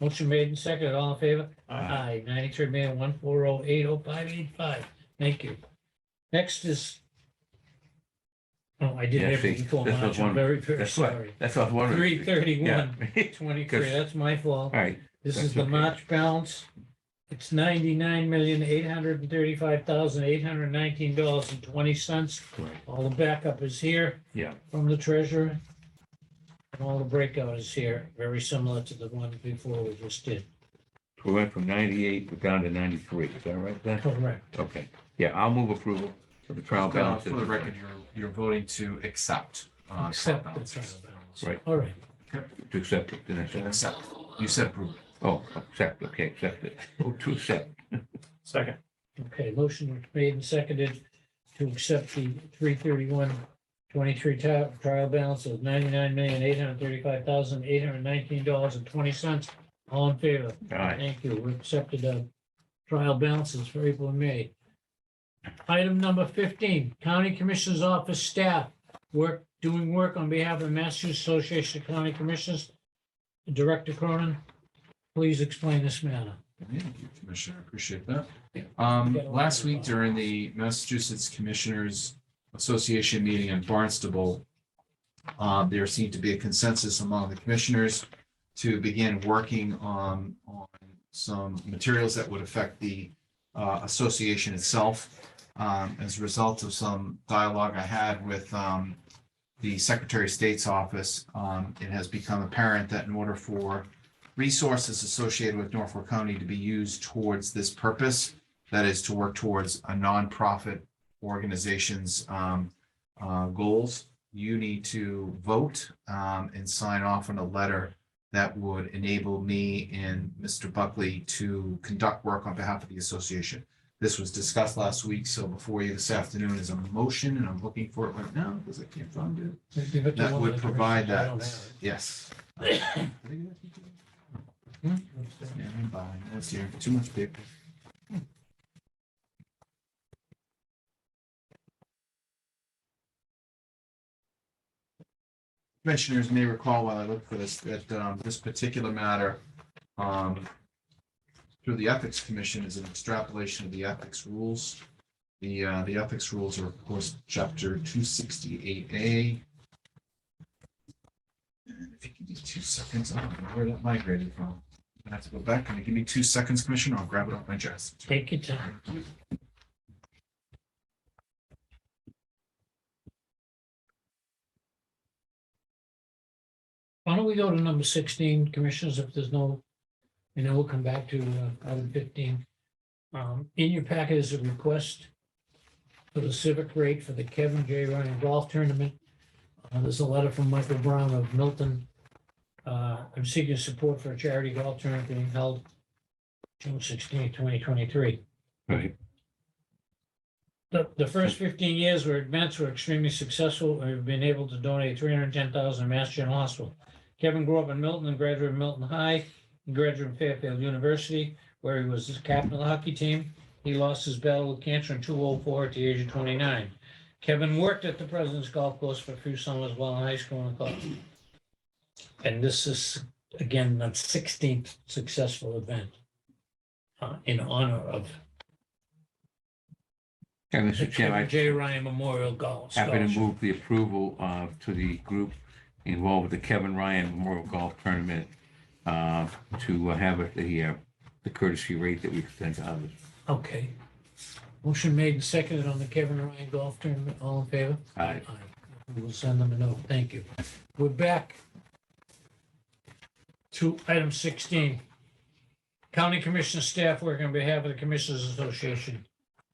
Motion made and seconded, all in favor? Aye. 93,140,805.85. Thank you. Next is, oh, I did Yeah, have it see, before that's what March. I'm one- very, very That's what, sorry. that's what I was wondering. 331, Yeah. 23, that's my fault. All right, This is that's the okay. March balance. It's $99,835,819.20. Right. All the backup is here. Yeah. From the treasurer. And all the breakout is here, very similar to the one before we just did. We went from 98 down to 93, is that right then? Correct. Okay, yeah, I'll move approval for the trial balance. For the record, you're voting to accept. Except trial the balance. trial balance. Right. All right. To accept it, didn't I say that? Accept. You said approve. Oh, accept, okay, accept it. Oh, to accept. Second. Okay, motion made and seconded to accept the 331-23 trial balance of $99,835,819.20. All in favor? All right, Thank you. We accepted the trial balances for April and May. Item number 15, County Commissioner's Office staff doing work on behalf of the Massachusetts Association of County Commissioners. Director Cronin, please explain this matter. Thank you, Commissioner. I appreciate that. Yeah. Last week during the Massachusetts Commissioners Association meeting in Barnstable, there seemed to be a consensus among the commissioners to begin working on some materials that would affect the association itself. As a result of some dialogue I had with the Secretary of State's office, it has become apparent that in order for resources associated with Norfolk County to be used towards this purpose, that is to work towards a nonprofit organization's goals, you need to vote and sign off on a letter that would enable me and Mr. Buckley to conduct work on behalf of the association. This was discussed last week, so before you this afternoon is a motion, and I'm looking for it right now because I can't find it. Give it to That one of would the provide commissioners. I that, don't have yes. it. Hmm? Stand by. That's here, too much paper. Commissioners may recall while I looked for this, that this particular matter through the Ethics Commission is an extrapolation of the ethics rules. The ethics rules are, of course, chapter 268A. And if you give me 2 seconds, I don't know where that migrated from. I have to go back. Can you give me 2 seconds, Commissioner? I'll grab it off my chest. Take your time. Why don't we go to number 16, Commissioners, if there's no, and then we'll come back to item 15. In your packet is a request for the civic rate for the Kevin J. Ryan Golf Tournament. There's a letter from Michael Brown of Milton. I'm seeking support for a charity golf tournament being held June 16, 2023. right, The first 15 years were events were extremely successful. We've been able to donate $310,000 to Mass General Hospital. Kevin grew up in Milton and graduated from Milton High and graduated from Fairfield University, where he was the captain of the hockey team. He lost his battle with cancer in 2004 at the age of 29. Kevin worked at the President's Golf Course for a few summers while in high school and college. And this is, again, the 16th successful event in honor of and the Mr. Chairman, Kevin J. Ryan Memorial Golf I happy to Scholarship. move the approval to the group involved with the Kevin Ryan Memorial Golf Tournament to have it the courtesy rate that we extend to others. Okay. Motion made and seconded on the Kevin Ryan Golf Tournament. All in favor? Aye. We will send them a note. Thank you. We're back to item 16. County Commissioner staff working on behalf of the Commissioners Association.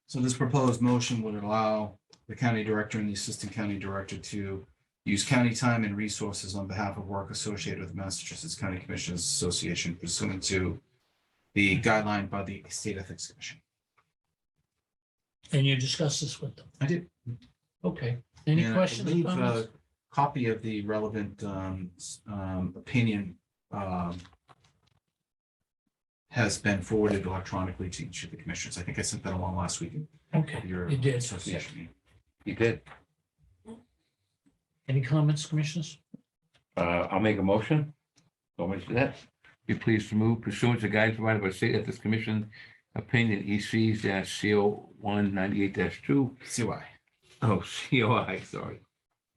So this proposed motion would allow the county director and the assistant county director to use county time and resources on behalf of work associated with the Massachusetts County Commissioners Association pursuant to the guideline by the State Ethics Commission. And you discussed this with them. I did. Okay. Any And I questions? believe comments? a copy of the relevant opinion has been forwarded electronically to each of the commissioners. I think I sent that along last week. Okay, Your you did. association meeting. You did. Any comments, Commissioners? I'll make a motion. Want me to do that? be pleased to move pursuant to guidance provided by State Ethics Commission opinion EC-CO198-2. CY. Oh, COI, sorry.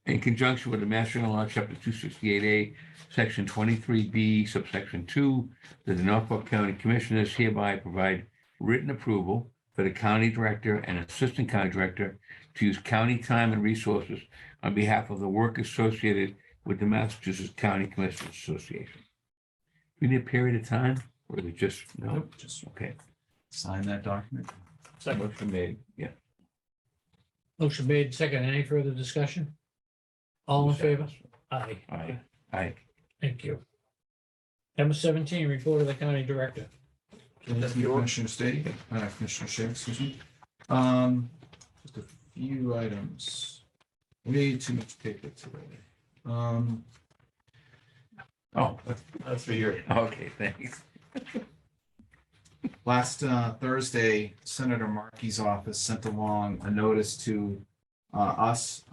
In conjunction with the Mass General Law, Chapter 268A, Section 23B, subsection 2, that the Norfolk County Commissioners hereby provide written approval for the county director and assistant county director to use county time and resources on behalf of the work associated with the Massachusetts County Commissioners Association. Do you need a period of time, or is it just, no? Nope, just Okay. sign that document. Motion made, yeah. Motion made second. Any further discussion? All in favor? Aye. Aye. Aye. Thank you. Number 17, report of the county director. Thank you, Commissioner Stady, Commissioner Shea, excuse me. Just a few items. Way too much paper today. Oh, That's for you. okay, thanks. Last Thursday, Senator Markey's office sent along a notice to us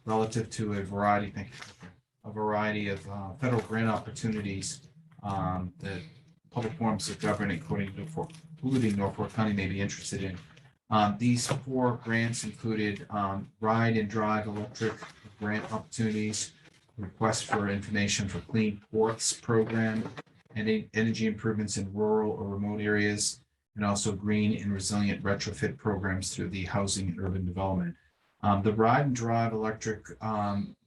relative to a variety of federal grant opportunities that public forms of government, including Norfolk County, may be interested in. These 4 grants included ride and drive electric grant opportunities, request for information for clean ports program, and energy improvements in rural or remote areas, and also green and resilient retrofit programs through the housing and urban development. The ride and drive electric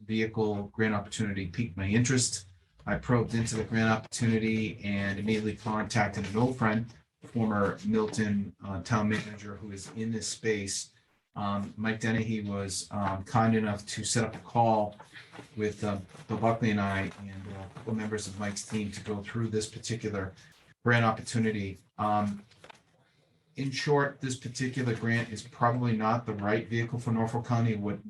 vehicle grant opportunity piqued my interest. I probed into the grant opportunity and immediately contacted an old friend, former Milton town manager who is in this space. Mike Dennehy was kind enough to set up a call with Bill Buckley and I and a couple members of Mike's team to go through this particular grant opportunity. In short, this particular grant is probably not the right vehicle for Norfolk County. What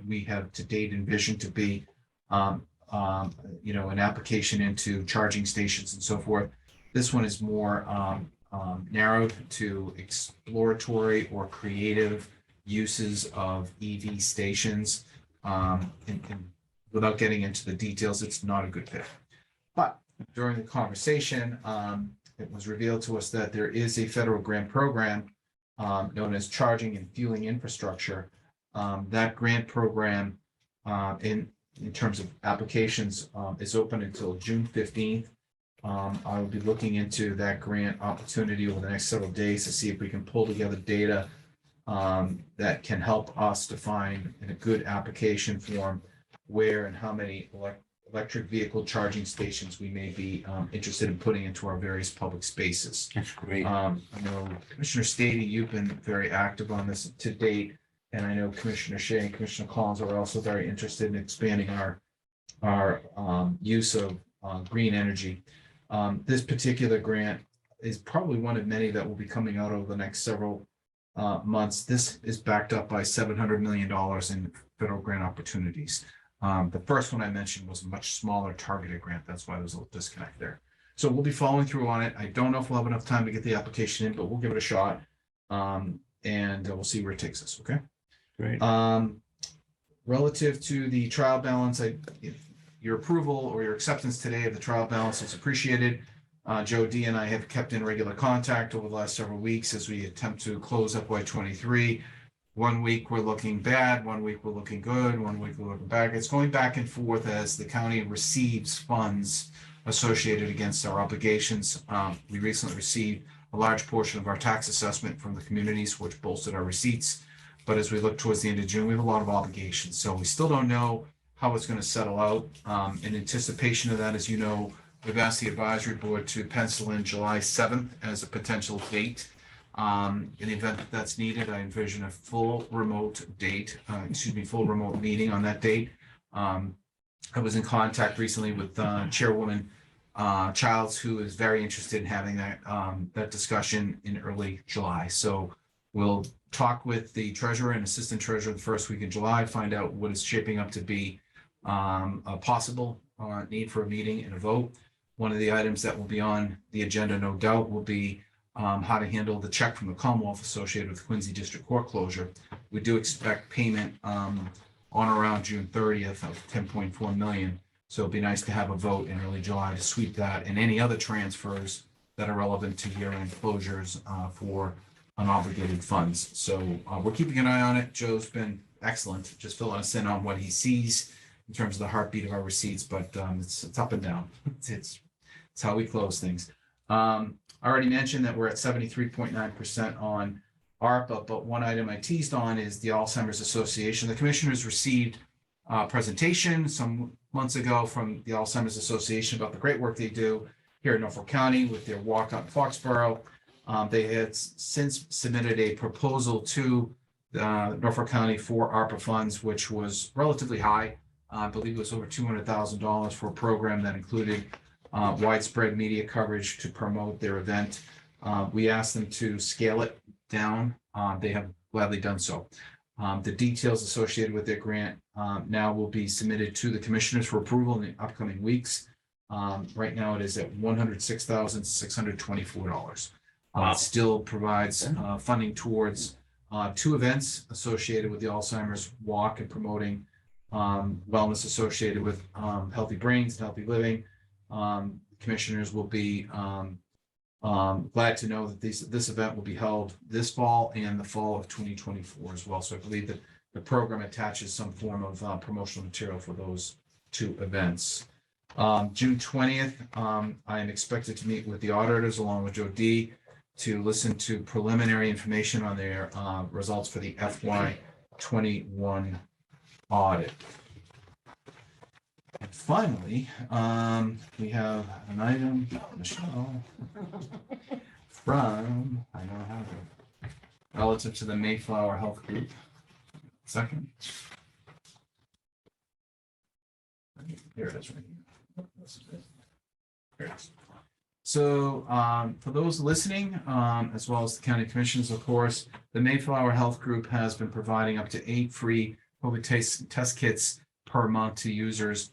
we have to date envisioned to be, an application into charging stations and so forth. This one is more narrowed to exploratory or creative uses of EV stations. And without getting into the details, it's not a good fit. But during the conversation, it was revealed to us that there is a federal grant program known as Charging and Fueling Infrastructure. That grant program, in terms of applications, is open until June 15th. I will be looking into that grant opportunity over the next several days to see if we can pull together data that can help us define in a good application form where and how many electric vehicle charging stations we may be interested in putting into our various public spaces. That's great. I know Commissioner Stady, you've been very active on this to date, and I know Commissioner Shea and Commissioner Collins are also very interested in expanding our use of green energy. This particular grant is probably one of many that will be coming out over the next several months. This is backed up by $700 million in federal grant opportunities. The first one I mentioned was a much smaller targeted grant. That's why there's a little disconnect there. So we'll be following through on it. I don't know if we'll have enough time to get the application in, but we'll give it a shot. And we'll see where it takes us. Okay. Great. Relative to the trial balance, your approval or your acceptance today of the trial balance is appreciated. Joe D and I have kept in regular contact over the last several weeks as we attempt to close FY23. 1 week we're looking bad, 1 week we're looking good, 1 week we're looking back. It's going back and forth as the county receives funds associated against our obligations. We recently received a large portion of our tax assessment from the communities, which bolstered our receipts. But as we look towards the end of June, we have a lot of obligations. So we still don't know how it's going to settle out. In anticipation of that, as you know, we've asked the advisory board to pencil in July 7th as a potential date. In the event that that's needed, I envision a full remote meeting on that date. I was in contact recently with Chairwoman Childs, who is very interested in having that discussion in early July. So we'll talk with the treasurer and assistant treasurer the first week in July, find out what is shaping up to be a possible need for a meeting and a vote. One of the items that will be on the agenda, no doubt, will be how to handle the check from the Commonwealth associated with Quincy District Court closure. We do expect payment on around June 30th of $10.4 million. So it'd be nice to have a vote in early July to sweep that and any other transfers that are relevant to year-end closures for unobligated funds. So we're keeping an eye on it. Joe's been excellent, just filling us in on what he sees in terms of the heartbeat of our receipts, but it's up and down. It's how we close things. I already mentioned that we're at 73.9% on ARPA, but one item I teased on is the Alzheimer's Association. The commissioners received a presentation some months ago from the Alzheimer's Association about the great work they do here in Norfolk County with their walk out in Foxborough. They had since submitted a proposal to Norfolk County for ARPA funds, which was relatively high. I believe it was over $200,000 for a program that included widespread media coverage to promote their event. We asked them to scale it down. They have gladly done so. The details associated with their grant now will be submitted to the commissioners for approval in the upcoming weeks. Right now it is at $106,624. It still provides funding towards 2 events associated with the Alzheimer's Walk and promoting wellness associated with healthy brains and healthy living. Commissioners will be glad to know that this event will be held this fall and the fall of 2024 as well. So I believe that the program attaches some form of promotional material for those 2 events. June 20th, I am expected to meet with the auditors along with Joe D to listen to preliminary information on their results for the FY21 audit. And finally, we have an item, Michelle, from, I don't have it, relative to the Mayflower Health Group. Second. Here it is right here. Here it is. So for those listening, as well as the county commissioners, of course, the Mayflower Health Group has been providing up to 8 free COVID test kits per month to users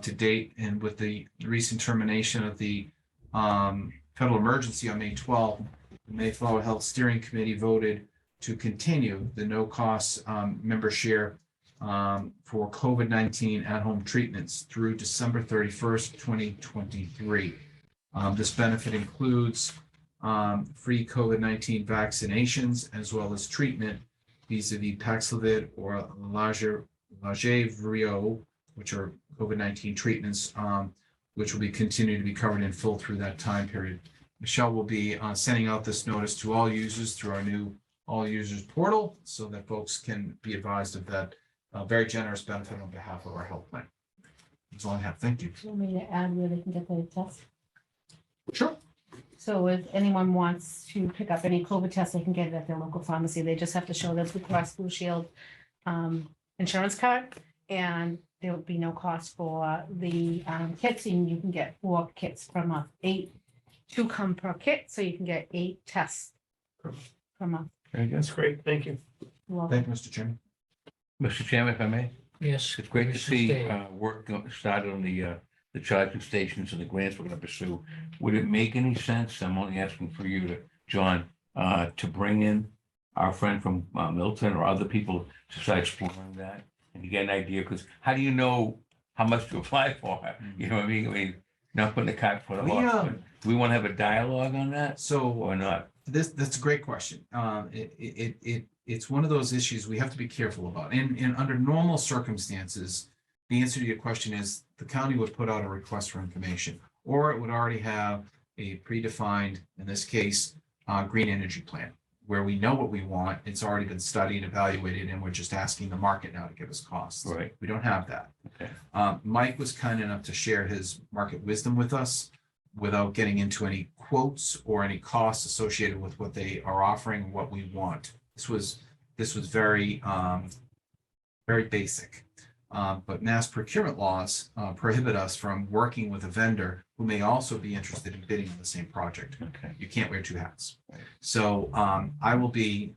to date. And with the recent termination of the federal emergency on May 12th, the Mayflower Health Steering Committee voted to continue the no-cost member share for COVID-19 at-home treatments through December 31st, 2023. This benefit includes free COVID-19 vaccinations as well as treatment vis-a-vis Paxlovid or Lagevrio, which are COVID-19 treatments, which will be continued to be covered in full through that time period. Michelle will be sending out this notice to all users through our new all users portal so that folks can be advised of that very generous benefit on behalf of our health plan. That's all I have. Thank you. Do you want me to add where they can get the test? Sure. So if anyone wants to pick up any COVID test, they can get it at their local pharmacy. They just have to show their Blue Cross Blue Shield insurance card, and there will be no cost for the kits. And you can get 4 kits per month. 2 come per kit, so you can get 8 tests per month. Very good. That's great. Thank you. Well, Thank you, Mr. Chairman. Mr. Chairman, if I may, Yes. it's great to see Commissioner work started on the charging stations and the grants we're going to pursue. Would it make any sense, I'm only asking for you to, John, to bring in our friend from Milton or other people to start exploring that and to get an idea? Because how do you know how much to apply for? You know what I mean? I mean, not putting the cart before the horse. But do we want to have a dialogue on that So or not? that's a great question. It's one of those issues we have to be careful about. And under normal circumstances, the answer to your question is the county would put out a request for information, or it would already have a predefined, in this case, green energy plan, where we know what we want. It's already been studied, evaluated, and we're just asking the market now to give us costs. Right. We don't have that. Okay. Mike was kind enough to share his market wisdom with us without getting into any quotes or any costs associated with what they are offering, what we want. This was very, very basic. But mass procurement laws prohibit us from working with a vendor who may also be interested in bidding on the same project. Okay. You can't wear 2 hats. So I will be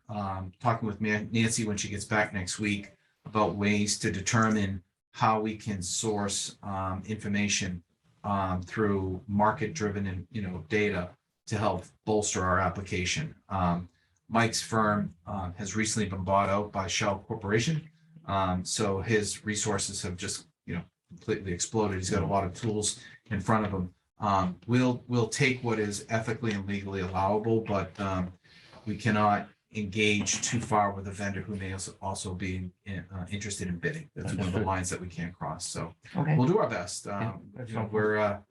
talking with Nancy when she gets back next week about ways to determine how we can source information through market-driven data to help bolster our application. Mike's firm has recently been bought out by Shell Corporation. So his resources have just, completely exploded. He's got a lot of tools in front of him. We'll take what is ethically and legally allowable, but we cannot engage too far with a vendor who may also be interested in bidding. That's one of the lines that we can't cross. So Okay. we'll do our best. that's You know, helpful.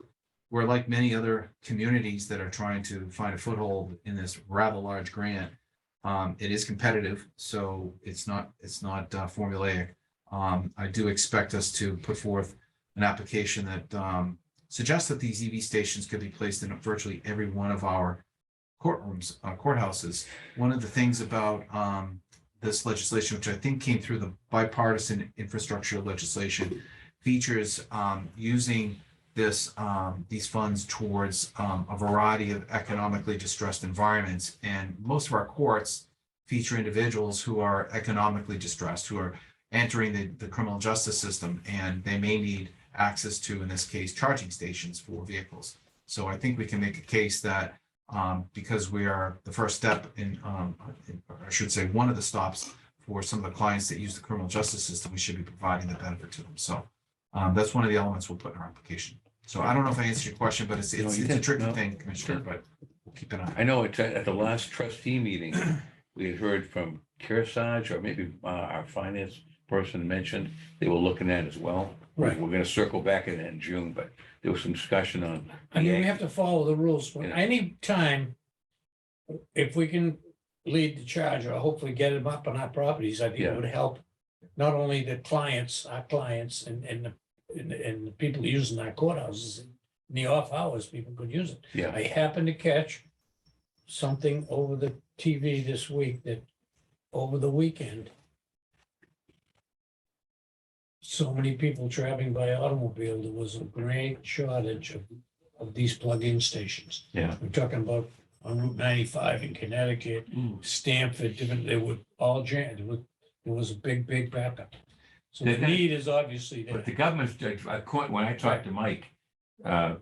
we're like many other communities that are trying to find a foothold in this rather large grant. It is competitive, so it's not formulaic. I do expect us to put forth an application that suggests that these EV stations could be placed in virtually every one of our courtrooms, courthouses. One of the things about this legislation, which I think came through the bipartisan infrastructure legislation, features using these funds towards a variety of economically distressed environments. And most of our courts feature individuals who are economically distressed, who are entering the criminal justice system, and they may need access to, in this case, charging stations for vehicles. So I think we can make a case that because we are the first step I should say, one of the stops for some of the clients that use the criminal justice system, we should be providing the benefit to them. So that's one of the elements we'll put in our application. So I don't know if I answered your question, but it's No, you a did. tricky No. thing, Commissioner, but we'll keep an eye. I know at the last trustee meeting, we had heard from Kearsarge, or maybe our finance person mentioned they were looking at it as well. Right. We're gonna circle back in June, but there was some discussion on. I mean, we have to follow the rules. When Yeah. any time, if we can lead the charge or hopefully get them up on our properties, I think Yeah. it would help not only the clients, our clients and the people using our courthouses in the off hours, people could use it. Yeah, I happened to catch something over the TV this week that over the weekend, so many people traveling by automobile, there was a great shortage of these plug-in stations. Yeah. We're talking about on Route 95 in Connecticut, Stamford, different, they were all jammed. There was a big backup. So the They're gonna- need is obviously there. But the government's, when I talked to Mike, the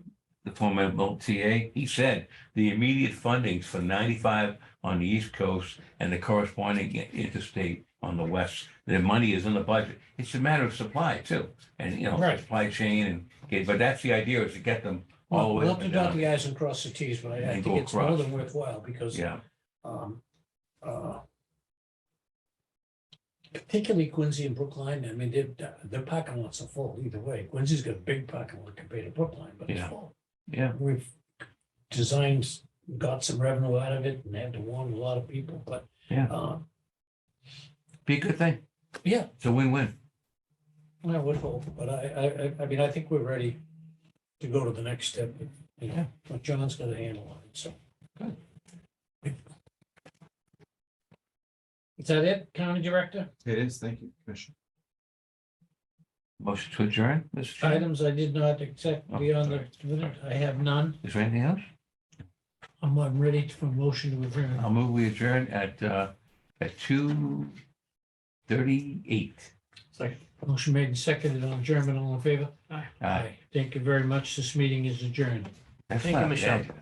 former TA, he said the immediate fundings for 95 on the East Coast and the corresponding interstate on the west, the money is in the budget. It's a matter of supply too. And, you know, Right. supply chain and, okay, but that's the idea, is to get them all the way We'll up have to and dot the down. i's and cross the t's, but I And think go it's more across. than worthwhile because Yeah, um, particularly Quincy and Brookline, I mean, their parking lots are full either way. Quincy's got a big parking lot compared to Brookline, but it's Yeah. full. yeah. We've designed, got some revenue out of it and had to warn a lot of people, but Yeah. Be a good thing. yeah, It's a win-win. I would hope, but I mean, I think we're ready to go to the next step, you know, but John's got a handle on it, so. Good. Is that it, County Director? It is. Thank you, Commissioner. Motion to adjourn, Mr. Chairman? Items I did not accept beyond the minute, I have none. Is there anything else? I'm ready for motion to adjourn. I'll move we adjourn at 2:38. Motion made and seconded on German, all in favor? Aye. Thank you very much. This meeting is adjourned. That's Thank you, not Michelle. bad.